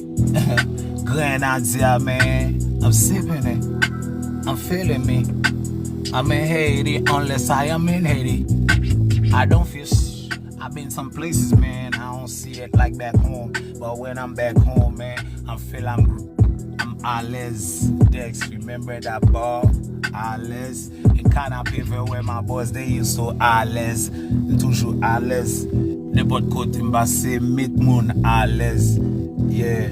Grenadier, man. I'm sipping it. I'm feeling me. I'm in Haiti unless I am in Haiti. I don't fish. I've been some places, man. I don't see it like back home. But when I'm back home, man, I'm à l'aise. Dex, remember that bar? À l'aise. In Canada, where my boys, they used to à l'aise. Toujours à l'aise. N'importe côté, m'basse, mit moun à l'aise. Yeah.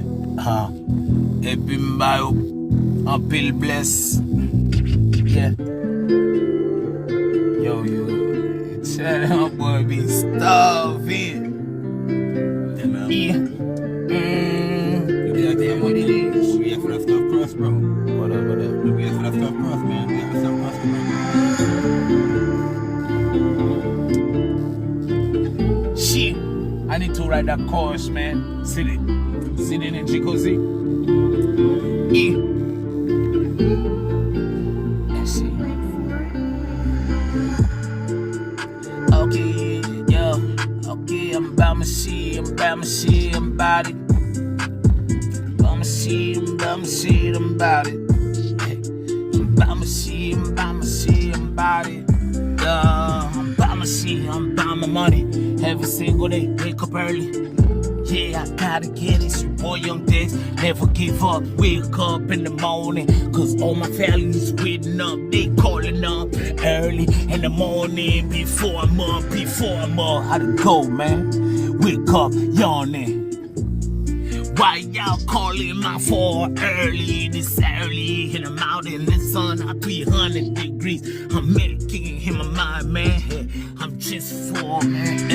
Et puis m'ba un pile bless. Yeah. Yo, tell that boy be starving. Yeah. You tell what it is. We have for that stuff cross, bro. What up? We have for that stuff cross, man. We have for stuff cross, man. Shit. I need to write that chorus, man. Sitting in Chicozy. Yeah. Okay, yo, okay, I'm about my shit, I'm about it. I'm about it. Hey, I'm about my shit, I'm about it. I'm about my shit, I'm about my money. Every single day, wake up early. Yeah, I gotta get it. It's your boy Young Dex. Never give up. Wake up in the morning. Cause all my family's waiting up. They calling up early in the morning. Before I'm up. How to go, man? Wake up, yawning. Why y'all calling my phone early? This early in the mountain, the sun at 300 degrees. I'm medicating in my mind, man. I'm just for man.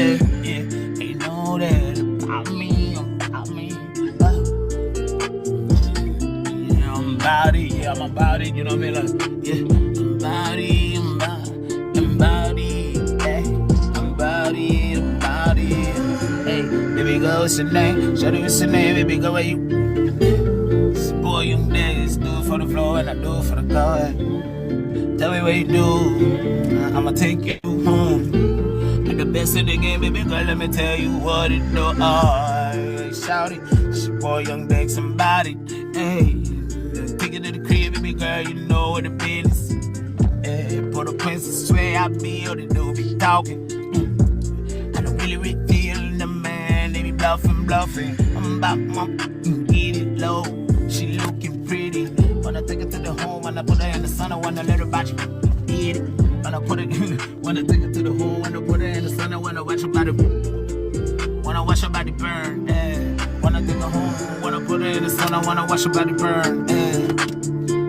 Ain't know that about me. Yeah, I'm about it. Yeah, I'm about it. You know what I mean? Like, yeah, I'm about it. Hey, baby girl, what's your name? Shawty, what's your name? Baby girl, where you? It's boy, Young Dex. Do it for the floor and I do it for the car. Tell me what you do. I'ma take you home. Like the best in the game, baby girl, let me tell you what it do. Shout it. It's your boy, Young Dex, somebody. Hey, take it to the crib, baby girl, you know what the business. Hey, put a princess, swear I be or they do be talking. I don't really feel the man, they be bluffing. I'm about my get it low. She looking pretty. Wanna take it to the home, wanna put her in the sun, I wanna let her body eat it. Wanna put it, wanna take it to the home, wanna put her in the sun, I wanna watch her body, wanna watch her body burn. Wanna take her home, wanna put her in the sun, I wanna watch her body burn.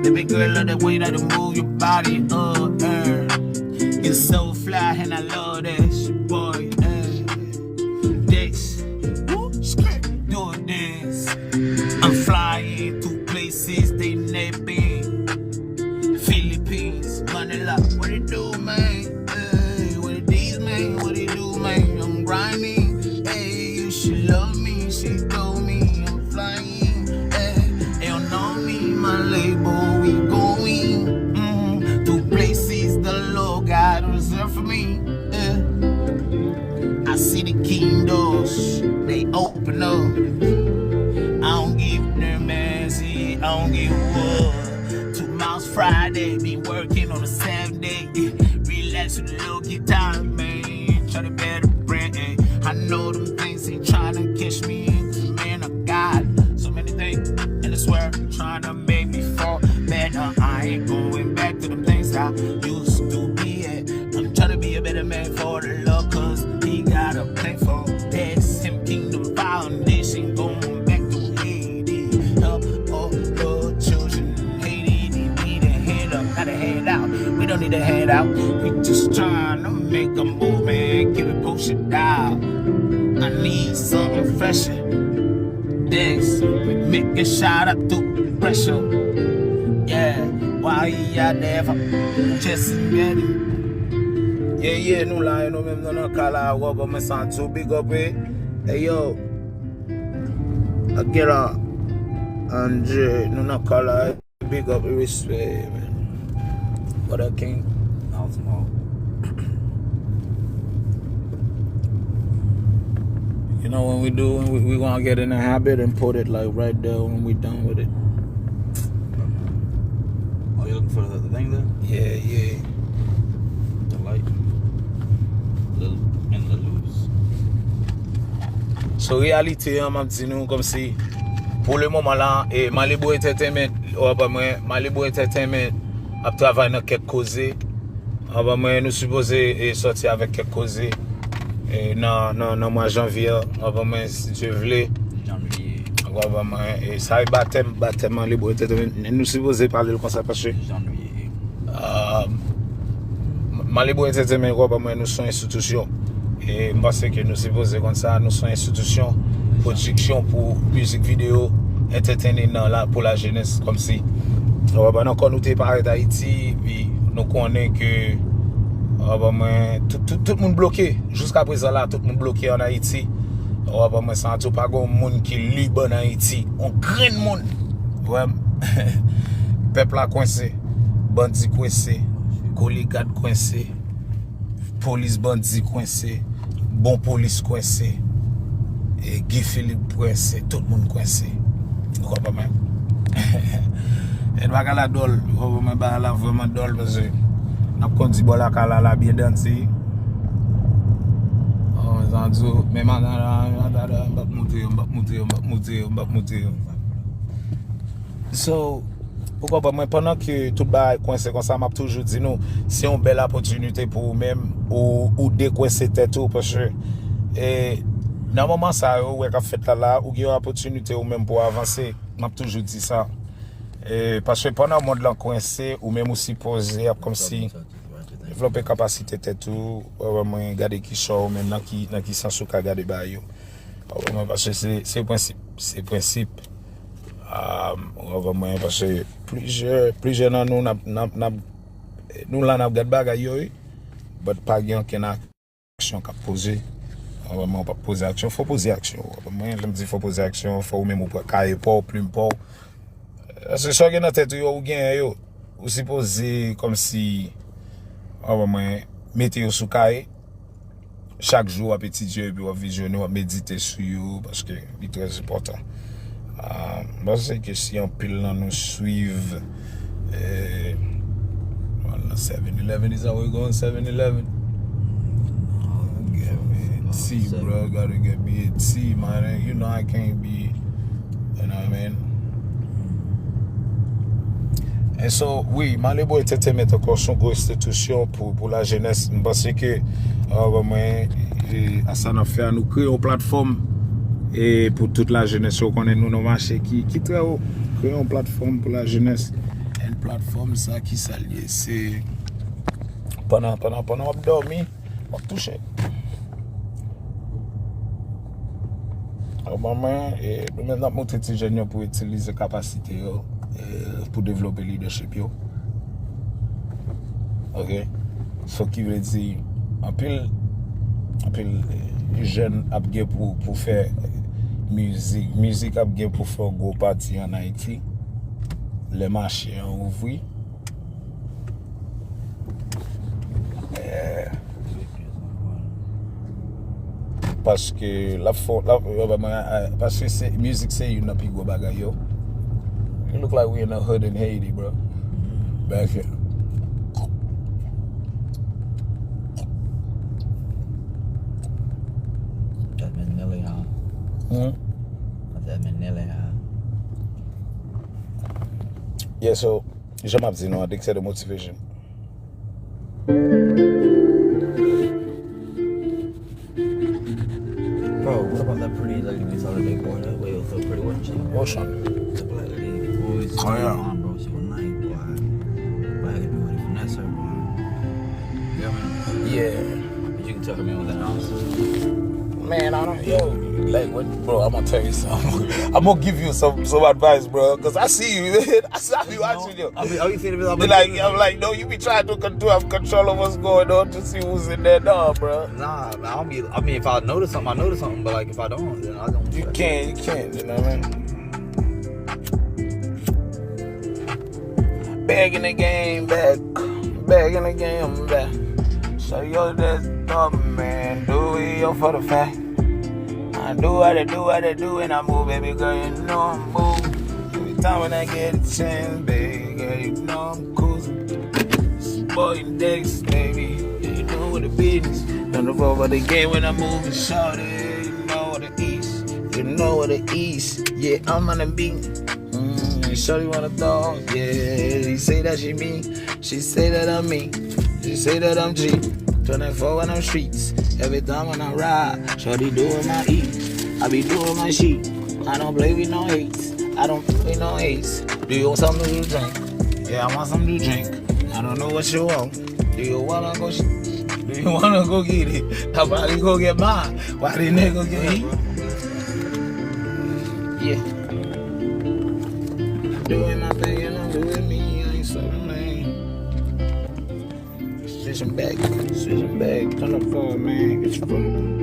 Baby girl, love the way that you move your body, You're so fly and I love that shit, boy. Dex, doing this. I'm flying to vanilla. What it do, man? Hey, what it these, man? What it do, man? I'm grinding. Hey, you should love me. She told me I'm flying. Hey, they don't know me, my label. We going to places the Lord God reserved for me. I see the kingdoms, they open up. I don't give them mercy, I don't give what. 2 miles Friday, be working on a Saturday. Relax with a little guitar, man. Try to bear the brand. I know them things ain't trying to catch me. Cause man, I got so many things. And I swear, trying to make me fall better. I ain't going back to them things I used to be at. I'm trying to be a better man for the Lord, cause he got a plan for that. Sim Kingdom Foundation going back to Haiti. Help all the children in Haiti. They need a hand up, not a hand out. We don't need a hand out. We just trying to make a move, man. Keep it pushing down. I need something fresher. This, make a shout out to pressure. Yeah, why he out there for just getting. Yeah, nous là, nous même dans notre cas là, on va me sentir big up. Hey yo, Akira, Andre, nous dans notre cas là, big up, respect, man. What up, King? You know when we do, we gonna get in the habit and put it like right there when we done with it. Oh, you looking for the thing there? Yeah. The light. And the loose. So réalité, m'a dit nous comme si pour le moment là, Malibu Entertainment, Malibu Entertainment a travaillé dans quelques causes. Nous supposons sortir avec quelques causes. Dans mois janvier, si Dieu voulait. Janvier. Et ça est baptême Malibu Entertainment. Nous supposons parler comme ça parce que Janvier. Malibu Entertainment, nous sommes institution. Et je pense que nous supposons comme ça, nous sommes institution, production pour musique vidéo, entertainment pour la jeunesse, comme si. Nous avons parlé d'Haïti, puis nous connaissons que tout le monde bloqué. Jusqu'à présent là, tout le monde bloqué en Haïti. Nous avons senti pas de monde qui est libre en Haïti. On grand monde. Ouais. Peuple a coincé, bandit coincé, collégate coincé, police bandit coincé, bon police coincé, et Guy Philippe coincé, tout le monde coincé. Vous comprenez même? Et nous avons la dole, vraiment dole parce que nous avons dit que la kala la bien dansé. Mais so, pourquoi pas, pendant que tout le monde coincé comme ça, m'a toujours dit nous, c'est une belle opportunité pour vous-même ou décoincer tête tout parce que dans le moment ça, où est fait là, ou il y a une opportunité ou même pour avancer, m'a toujours dit ça. Parce que pendant le monde là coincé ou même aussi posé comme si développer capacité tête tout, vraiment garder qui sort maintenant qui sens sous garder ba yo. Parce que c'est principe. Vraiment parce que plusieurs dans nous là n'a gade bagay yo, mais pas gain qu'une action qu'a poser. Vraiment pas poser action, faut poser action. Moi je me dis faut poser action, faut même pour cahier pas plume pas. C'est ça que dans tête yo ou gain yo, ou supposé comme si vraiment mettez yo sous cahier chaque jour à petit Dieu puis visionner ou méditer sur yo parce que c'est très important. C'est que si on pile là nous suivre 7-Eleven is how we going 7-Eleven. Get me a tea, bro. Gotta get me a tea, man. You know I can't be, you know what I mean? Et so, oui, Malibu Entertainment est encore une grosse institution pour la jeunesse. Je pense que à ça nous fait nous créer une plateforme et pour toute la jeunesse qu'on est nous dans le marché qui très haut. Créer une plateforme pour la jeunesse. Une plateforme ça qui s'allie, c'est pendant on dormi, on toucher. Maman et nous maintenant monter des jeunes pour utiliser capacité pour développer leadership yo. Ok? So ki vle di, apil jen ap gen pou fè müzik ap gen pou fè go pati an Haiti. Le marché an ouvri. Paske music se yon api go bagay yo. It look like we in the hood in Haiti, bro. Back here. That's Manila, huh? That's Manila, huh? Yeah, so, jam ap di nou, dik se de motivation. Bro, what about that pretty lady we saw the day boy? That way was so pretty, wasn't she? What's up? The black lady. Boys, Oh, yeah. bro, she was nice, boy. But I had to do it finesse her, boy. You know what I mean? Yeah. But you can tell her, man, was that house. Man, I don't, yo, like, what, bro, I'm gonna tell you something. I'm gonna give you some advice, bro, because I see you, man. I saw you watching you. I mean, all you see is I'm like, no, you be trying to have control of what's going on to see who's in there now, bro. Nah, man, I mean, if I notice something, but like, if I don't, then I don't. You can't, you know what I mean? Back in the game, back in the game, I'm back. So yo, that's dumb, man. Do it yo for the fact. I do what I do, and I move, baby girl, you know I move. Every time when I get a chance, baby girl, you know I'm cruising. Boy, Dex, baby, you know what the business. Don't know about the game when I'm moving, shorty. You know what the east, you know what the east. Yeah, I'm on the beat. Shorty want a dog, yeah. She say that she me, she say that I'm me, she say that I'm G. 24 when I'm streets, every time when I ride, shorty doing my eat, I be doing my sheet. I don't play with no hates, I don't play with no hates. Do you want something to drink? Yeah, I want something to drink. I don't know what you want. Do you wanna go? Do you wanna go get it? I probably go get mine. Why didn't they go get it? Yeah. Doing my thing and I'm doing me, I ain't so lame. Switching back, turn the phone, man, get your phone.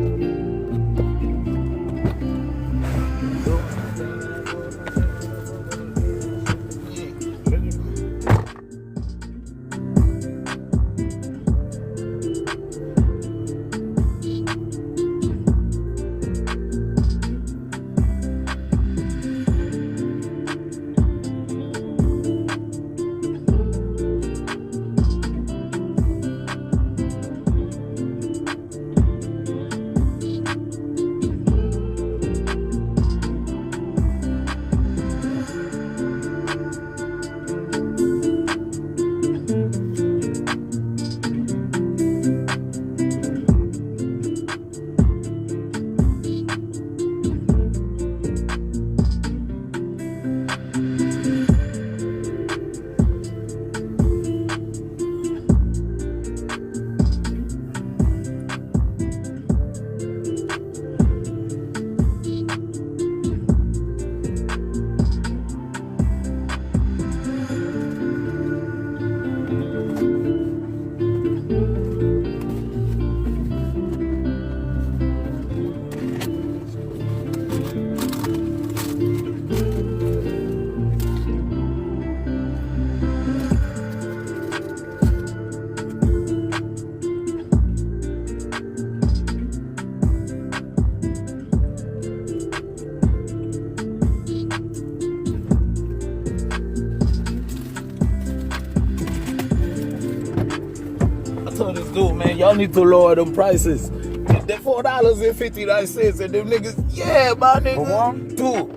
Dude, man, y'all need to lower them prices. They're $4.59, and them niggas, yeah, my nigga. For one? Two.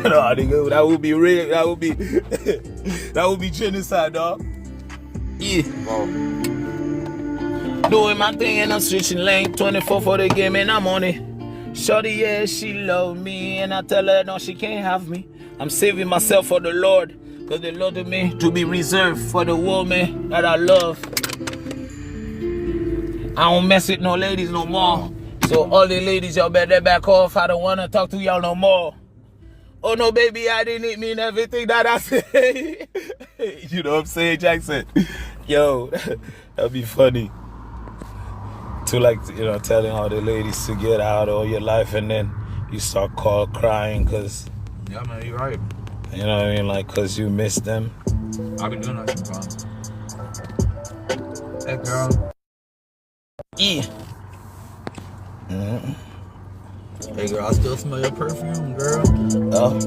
No, nigga, that would be real. That would be, that would be genocide, dog. Yeah. Wow. Doing my thing and I'm switching lane. 24 for the game and I'm on it. Shorty, yeah, she love me, and I tell her no, she can't have me. I'm saving myself for the Lord, cause the Lord of me to be reserved for the woman that I love. I don't mess with no ladies no more. So all the ladies, y'all better back off. I don't wanna talk to y'all no more. Oh no, baby, I didn't mean everything that I say. You know what I'm saying, Jackson? Yo, that'd be funny. To like, you know, telling all the ladies to get out of your life and then you start crying because, Yeah, man, you're right. you know what I mean, like, because you miss them. I be doing that sometimes. Hey, girl. Yeah. Hey, girl, I still smell your perfume, girl. Oh.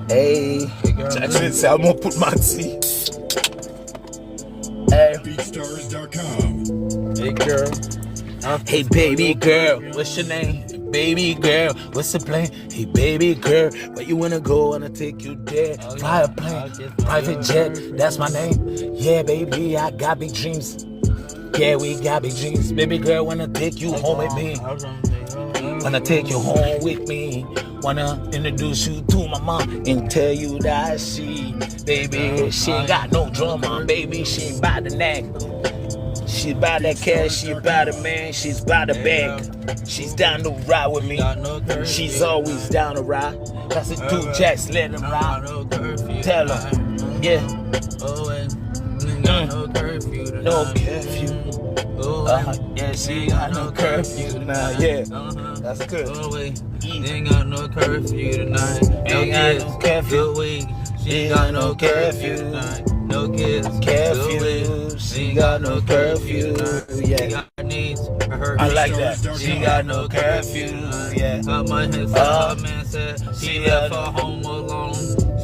Hey. Hey, girl. Jackson said, I'm going to put my tea. Hey. BeatStars.com. Hey, girl. Hey, baby girl, what's your name? Baby girl, what's the plan? Hey, baby girl, where you wanna go? Wanna take you there? Fly a plane, private jet, that's my name. Yeah, baby, I got big dreams. Yeah, we got big dreams. Baby girl, wanna take you home with me. Wanna take you home with me. Wanna introduce you to my mom and tell you that baby, she ain't got no drama, baby, she ain't by the neck. She's by that cash, she by the man, she's by the bag. She's down to ride with me. She's always down to ride. That's a dude, Jacks, let him ride. Tell her, yeah. No curfew. Yeah, she got no curfew tonight. Yeah, that's good. Ain't got no curfew tonight. Ain't got no curfew. She got no curfew tonight. No kids. Curfew. She got no curfew. Yeah. I like that. She got no curfew. Yeah. My head said, her man said, she left her home alone.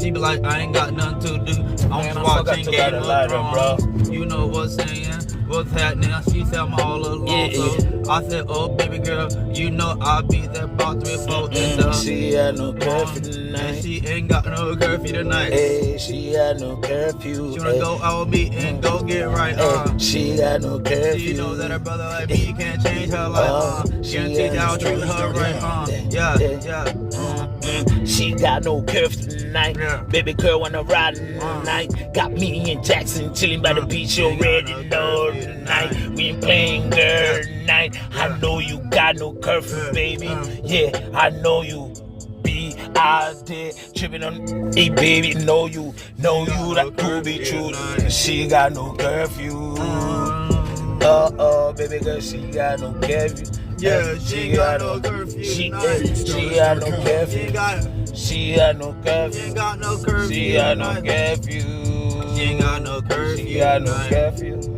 She be like, I ain't got nothing to do. I'm watching Game of Thrones. You know what's saying? What's happening? She said I'm all alone. Yeah. So I said, oh baby girl, you know I'll be there about 3 or 4 in the She got no curfew and tonight. she ain't got no curfew tonight. Hey, she got no curfew. She wanna go out with me and go get right. She got no curfew. She know that her brother like me can't change her life. Can't teach how to treat her right. Yeah. She got no curfew tonight. Baby girl wanna ride tonight. Got me and Jackson chilling by the beach. You already know tonight. We ain't playing girl tonight. I know you got no curfew, baby. Yeah, I know you be out there tripping on. Hey, baby, know you that could be true. She got no curfew. Baby girl, she got no curfew. Yeah, she got no curfew. She got no curfew. She got no curfew. She got no curfew. She got no curfew. She ain't got no curfew. She got no curfew.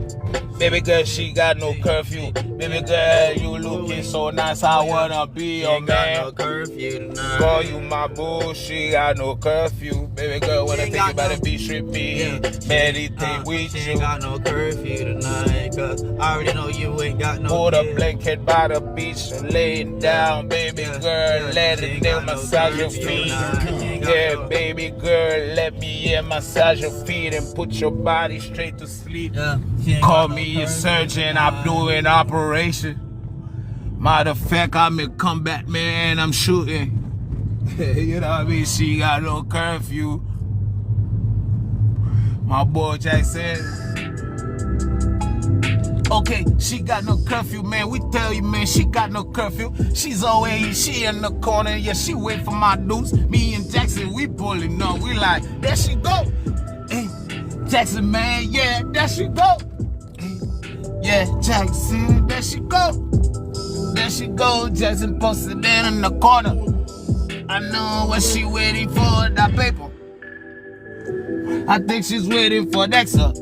Baby girl, she got no curfew. Baby girl, you looking so nice. I wanna be your man. No curfew tonight. Call you my boo. She got no curfew. Baby girl, wanna think about the beach with me. Meditate with She you. ain't got no curfew tonight. Cause I already know you ain't got no Put a kids. blanket by the beach and lay it down, baby girl. Let it nail massage your feet. Yeah, baby girl, let me massage your feet and put your body straight to sleep. Call me a surgeon, I'm doing operation. Matter of fact, I'm a combat man, I'm shooting. You know what I mean? She got no curfew. My boy Jackson. Okay, she got no curfew, man. We tell you, man, she got no curfew. She's always, she in the corner. Yeah, she wait for my dudes. Me and Jackson, we pulling up. We like, there she go. Hey, Jackson, man, yeah, there she go. Yeah, Jackson, there she go. There she go. Jackson posted there in the corner. I know what she waiting for, that paper. I think she's waiting for Dexter.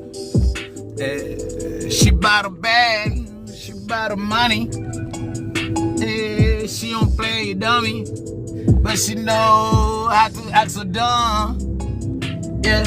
She bought a bag, she bought the money. She don't play dummy, but she know how to act so dumb. Yeah,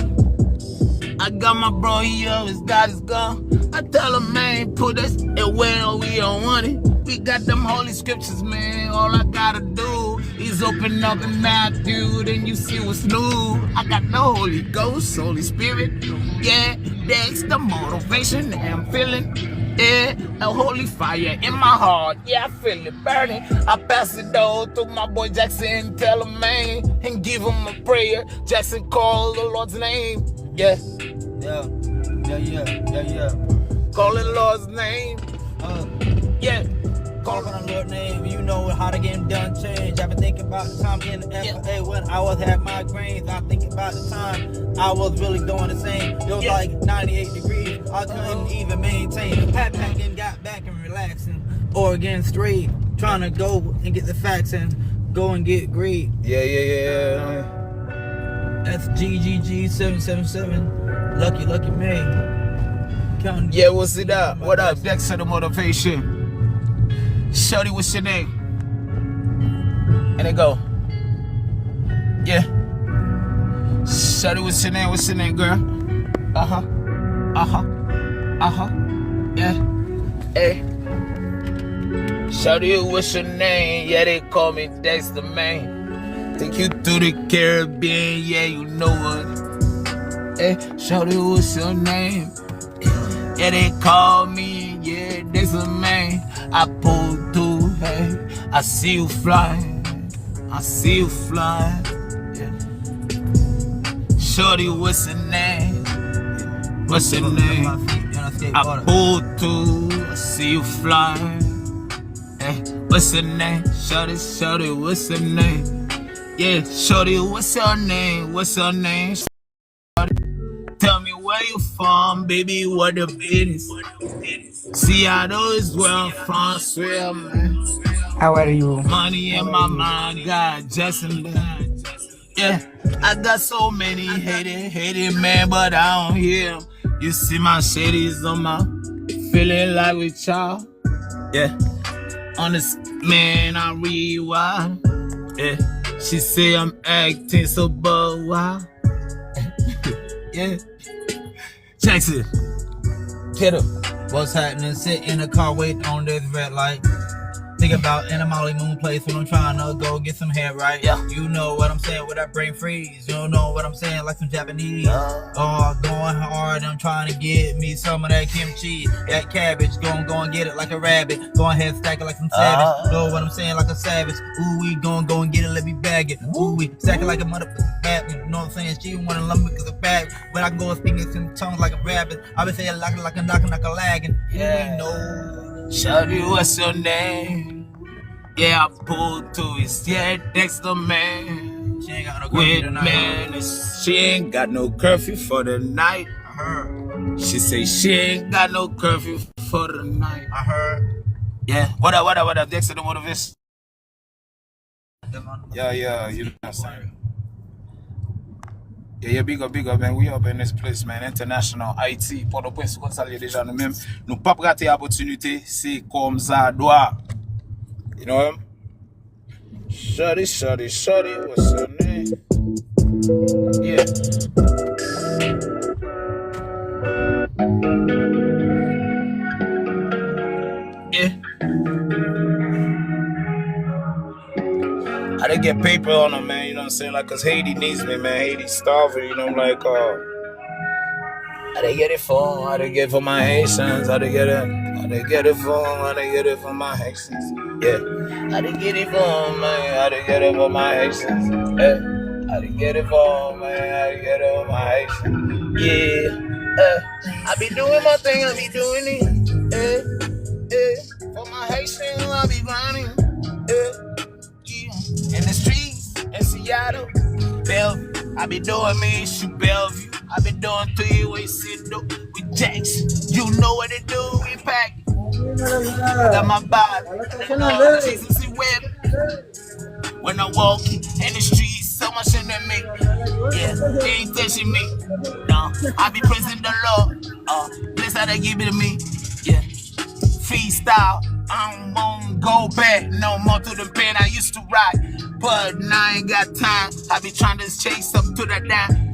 I got my bro, he always got his gun. I tell him, man, put us away or we don't want it. We got them holy scriptures, man. All I gotta do is open up in Matthew, then you see what's new. I got no Holy Ghost, Holy Spirit. Yeah, that's the motivation that I'm feeling. Yeah, a holy fire in my heart. Yeah, I feel it burning. I pass it on to my boy Jackson. Tell him, man, and give him a prayer. Jackson, call the Lord's name. Yeah. Call the Lord's name. Yeah. Call on the Lord's name, you know how to get him done change. I've been thinking about the time in the FA when I was had migraines. I'm thinking about the time I was really doing the same. It was like 98 degrees. I couldn't even maintain. Pat packing, got back and relaxing. Oregon straight, trying to go and get the facts and go and get great. Yeah. That's GGG 777. Lucky May. Counting. Yeah, what's it up? What up? Dexter the Motivation. Shorty, what's your name? And they go. Yeah. Shorty, what's your name? What's your name, girl? Yeah. Hey. Shorty, what's your name? Yeah, they call me Dexter, man. Take you to the Caribbean, yeah, you know what. Hey, Shorty, what's your name? Yeah, they call me, yeah, Dexter, man. I pull through, hey, I see you flying. Yeah. Shorty, what's your name? What's your name? I pull through, I see you flying. Hey, what's your name? Shorty, what's your name? Yeah, Shorty, what's your name? What's your name? Shorty, tell me where you from, baby, what the business? See, I know it's where I'm from, swear, man. How are you? Money in my mind, God, Justin, yeah, I got so many hated man, but I don't hear them. You see my shadies on my, feeling like with y'all, yeah. On this man, I rewind. Yeah, she say I'm acting so wild. Yeah, Jackson, get up. What's happening? Sit in the car, waiting on this red light. Think about in a Molly Moon place when I'm trying to go get some hair right. Yeah. You know what I'm saying with that brain freeze. You don't know what I'm saying like some Japanese. Oh, going hard. I'm trying to get me some of that kimchi, that cabbage. Go and get it like a rabbit. Go ahead, stack it like some savage. Know what I'm saying like a savage. Ooh, we go and get it. Let me bag it. Ooh, we stack it like a motherfucking bad. You know what I'm saying? She wanna love me because of bad. But I can go and speak in some tongues like a rabbit. I been saying like a knocking, like a lagging. Yeah. We know. Shorty, what's your name? Yeah, I pulled to it. Yeah, Dexter, man. She ain't got no curfew tonight. Man, she ain't got no curfew for the night. I heard. She say she ain't got no curfew for the night. I heard. Yeah. What up, Dexter the Motivation? Yeah, you know what I'm saying. Yeah, big up, man. We up in this place, man. International IT. Port-au-Prince, qu'on salue déjà nous-mêmes. Nous pas rater l'opportunité. C'est comme ça doit. You know him? Shorty, what's your name? Yeah. Yeah. I didn't get paper on them, man, you know what I'm saying? Like, cause Haiti needs me, man. Haiti's starving, you know, like, I didn't get it for him, I didn't get it for my Haitians, I didn't get it for him, I didn't get it for my Haitians, yeah. I didn't get it for him, man, I didn't get it for my Haitians, yeah. I didn't get it for him, man, I didn't get it for my Haitians, yeah. I be doing my thing, I be doing it, for my Haitians, I be grinding, in the streets, in Seattle, Bellevue, I be doing me, shoot Bellevue. I been doing 3-way sit with Jackson. You know what it do, we pack. Got my body, Jesus is whip. When I walk in the streets, so much in me. Yeah, they ain't touching me. No, I be praising the Lord. Bless how they give it to me. Yeah, freestyle. I don't wanna go back no more to the pen I used to ride. But now I ain't got time. I be trying to chase up to that down.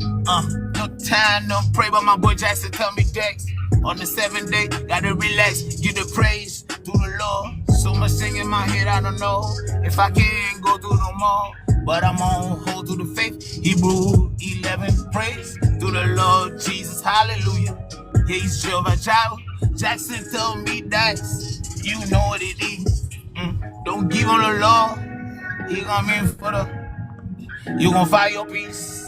No time, no pray, but my boy Jackson tell me Dex. On the 7th day, gotta relax, give the praise to the Lord. So much thing in my head, I don't know if I can go through no more. But I'm on hold to the faith. Hebrew 11, praise to the Lord Jesus, hallelujah. Yeah, he's Jehovah Jireh. Jackson told me that you know what it is. Don't give on the Lord. He gonna mean for the. You gonna find your peace.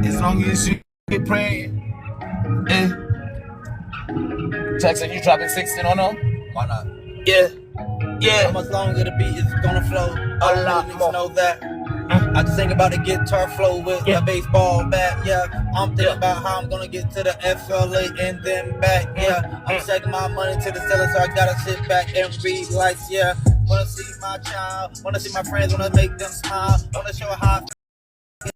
As long as you keep praying. Jackson, you dropping 16 on them? Why not? Yeah. How much longer the beat is gonna flow? A lot more. Know that. I just think about the guitar flow with the baseball bat, yeah. I'm thinking about how I'm gonna get to the FLA and then back, yeah. I'm taking my money to the seller, so I gotta sit back and read lights, yeah. Wanna see my child, wanna see my friends, wanna make them smile, wanna show how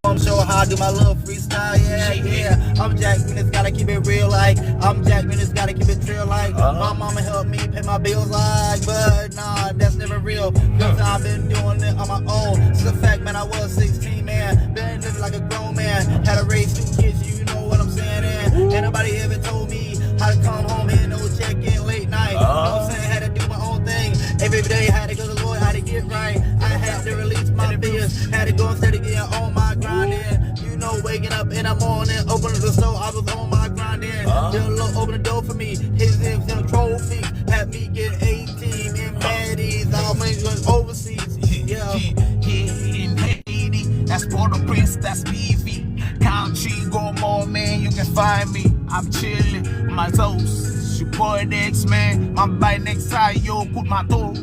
I'm showing how I do my little freestyle, yeah. I'm Jack Venus, gotta keep it real like. I'm Jack Venus, gotta keep it real like. My mama helped me pay my bills like, but nah, that's never real. Cause I've been doing it on my own. It's a fact, man, I was 16, man. Been living like a grown man. Had to raise 2 kids, you know what I'm saying, and ain't nobody ever told me how to come home and no check-in late night. You know what I'm saying? Had to do my own thing. Every day had to go to the Lord, had to get right. I had to release my bills. Had to go instead of getting on my grinding. You know, waking up in the morning, opening the store, I was on my grinding. Just open the door for me. His hips and trophies had me get 18 in Maddie's. All my overseas. Yeah. In Haiti, that's Port-au-Prince, that's BV. Country, go more, man, you can find me. I'm chillin', my toes. Your boy Dex, man. I'm by next side, yo, put my toe.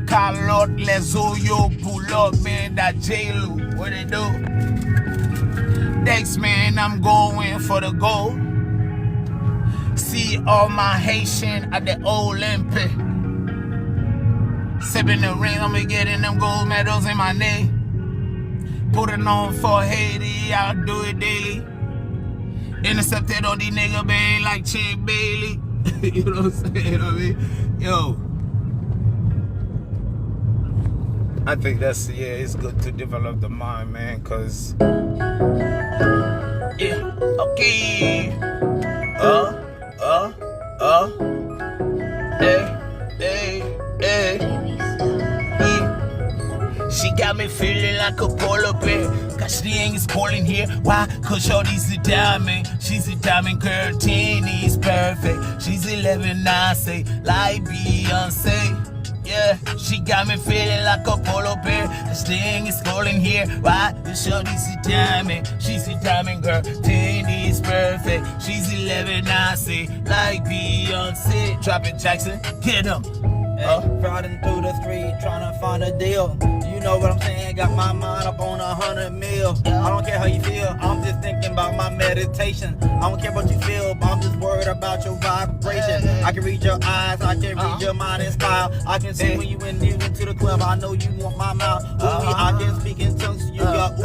Carlot, Lezo, yo, pull up, man, that J-Lo. What they do? Dex, man, I'm going for the gold. See all my Haitian at the Olympic. Sipping the ring, I'm getting them gold medals in my name. Putting on for Haiti, I'll do it daily. Intercepted on these nigga bang like Chick Bailey. You know what I'm saying? You know what I mean? Yo. I think that's, yeah, it's good to develop the mind, man, cause yeah, okay. She got me feeling like a polar bear. Cause she ain't calling here. Why? Cause shorty's a diamond. She's a diamond girl. 10 is perfect. She's 11, I say, like Beyonce. Yeah, she got me feeling like a polar bear. This thing is calling here. Why? The shorty's a diamond. She's a diamond girl. 10 is perfect. She's 11, I say, like Beyonce. Drop it, Jackson. Get him. Riding through the street, trying to find a deal. You know what I'm saying? Got my mind up on 100 mil. I don't care how you feel. I'm just thinking about my meditation. I don't care what you feel, but I'm just worried about your vibration. I can read your eyes, I can read your mind and style. I can see when you into the club. I know you want my mouth. I can speak in tongues. You got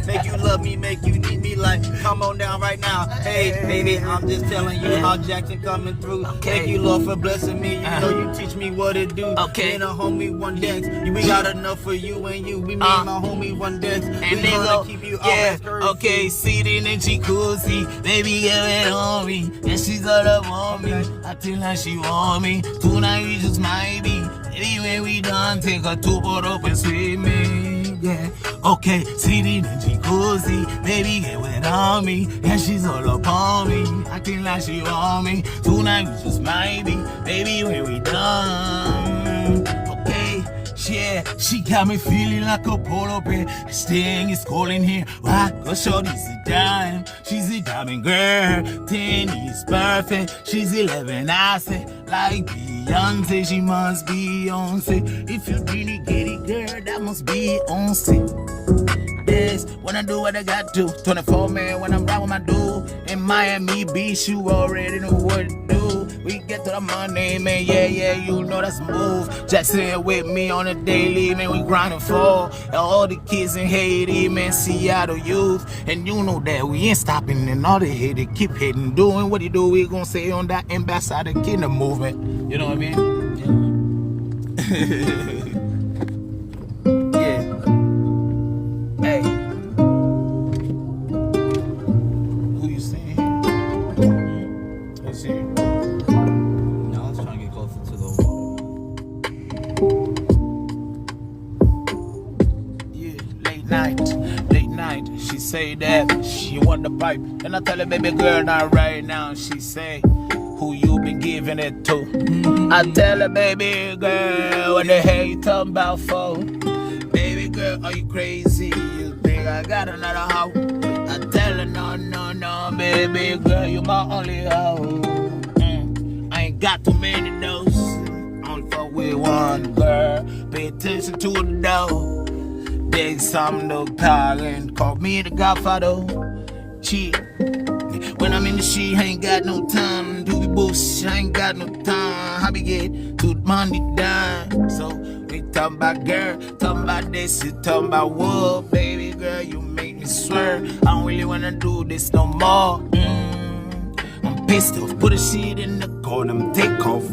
make you love me, make you need me. Like, come on down right now. Hey, baby, I'm just telling you how Jackson coming through. Thank you, Lord, for blessing me. You know you teach me what to do. Okay. And a homie one Dex. We got enough for you and you. We made my homie one Dex. And they go, keep you okay, seated in jacuzzi. Baby, get it on me. And she's all up on me. I feel like she want me. Tonight we just might be. Maybe when we done, take a 2-boat up and swim me. Yeah. Okay, seated in jacuzzi. Baby, get wet on me. And she's all up on me. I feel like she want me. Tonight we just might be. Baby, when we done. Okay. Yeah, she got me feeling like a polar bear. This thing is calling here. Why? Cause shorty's a dime. She's a diamond girl. 10 is perfect. She's 11, I say. Like Beyonce, she must be Beyonce. If you really get it, girl, that must be on set. Yes, when I do what I got to. 24 man when I'm riding with my dude. In Miami Beach, you already know what to do. We get to the money, man, yeah, you know that's a move. Jackson with me on a daily, man, we grinding for all the kids in Haiti, man, Seattle youth. And you know that we ain't stopping, and all the haters keep hitting, doing what he do. We gonna say on that Ambassador Kingdom movement. You know what I mean? Yeah. Hey. Who you seeing? Who's here? Late night, she say that she want the pipe. And I tell her, baby girl, not right now. She say, who you been giving it to? I tell her, baby girl, what the hell you talking about for? Baby girl, are you crazy? You think I got another hoe? I tell her, no, baby girl, you my only hoe. I ain't got too many those. Only fuck with one girl. Pay attention to the door. There's some no talent, call me the Godfather. Shit. When I'm in the shit, I ain't got no time to be bullshit. I ain't got no time. I be get to money down. So we talking about girl, talking about this, you talking about what, baby girl, you make me swear. I don't really wanna do this no more. I'm pissed off, put a shit in the car and I'm take off.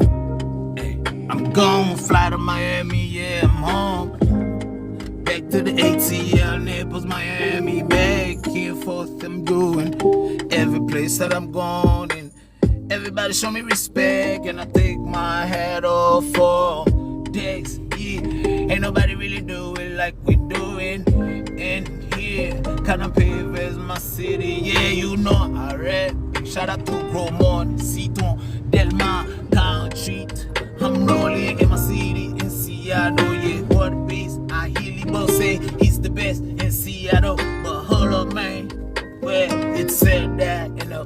Hey, I'm gone, fly to Miami, yeah, I'm home. Back to the ATL, Naples, Miami, back and forth I'm going. Every place that I'm going in, everybody show me respect, and I take my hat off for days. Yeah, ain't nobody really do it like we doing in here. Canopy is my city, yeah, you know I rap. Big shout out to Gromont, Seaton, Delmar, Country. I'm rolling in my city in Seattle, yeah, what a beast. I hear Lebo say he's the best in Seattle, but hold up, man. Well, it said that, you know,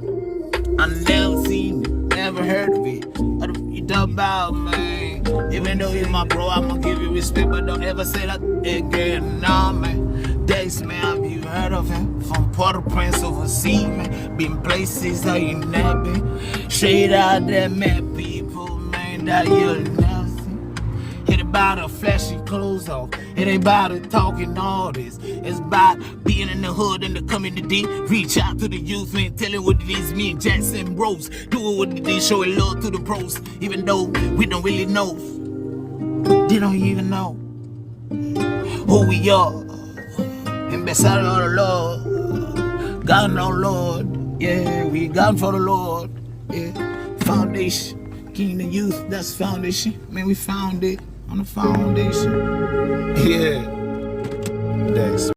I never seen it, never heard of it. What you talk about, man? Even though you're my bro, I'ma give you respect, but don't ever say that again, nah, man. Days, man, have you heard of him? From Port-au-Prince overseas, man. Been places I ain't never been. Straight out there, man, people, man, that you'll never see. It about the flashy clothes off. It ain't about it talking all this. It's about being in the hood and the community. Reach out to the youth, man, tell it what it is. Me and Jackson bros do what it is, showing love to the pros. Even though we don't really know, they don't even know who we are. Ambassador of the Lord, God no Lord. Yeah, we God for the Lord. Yeah, foundation, King of Youth, that's foundation. Man, we found it on the foundation. Yeah, that's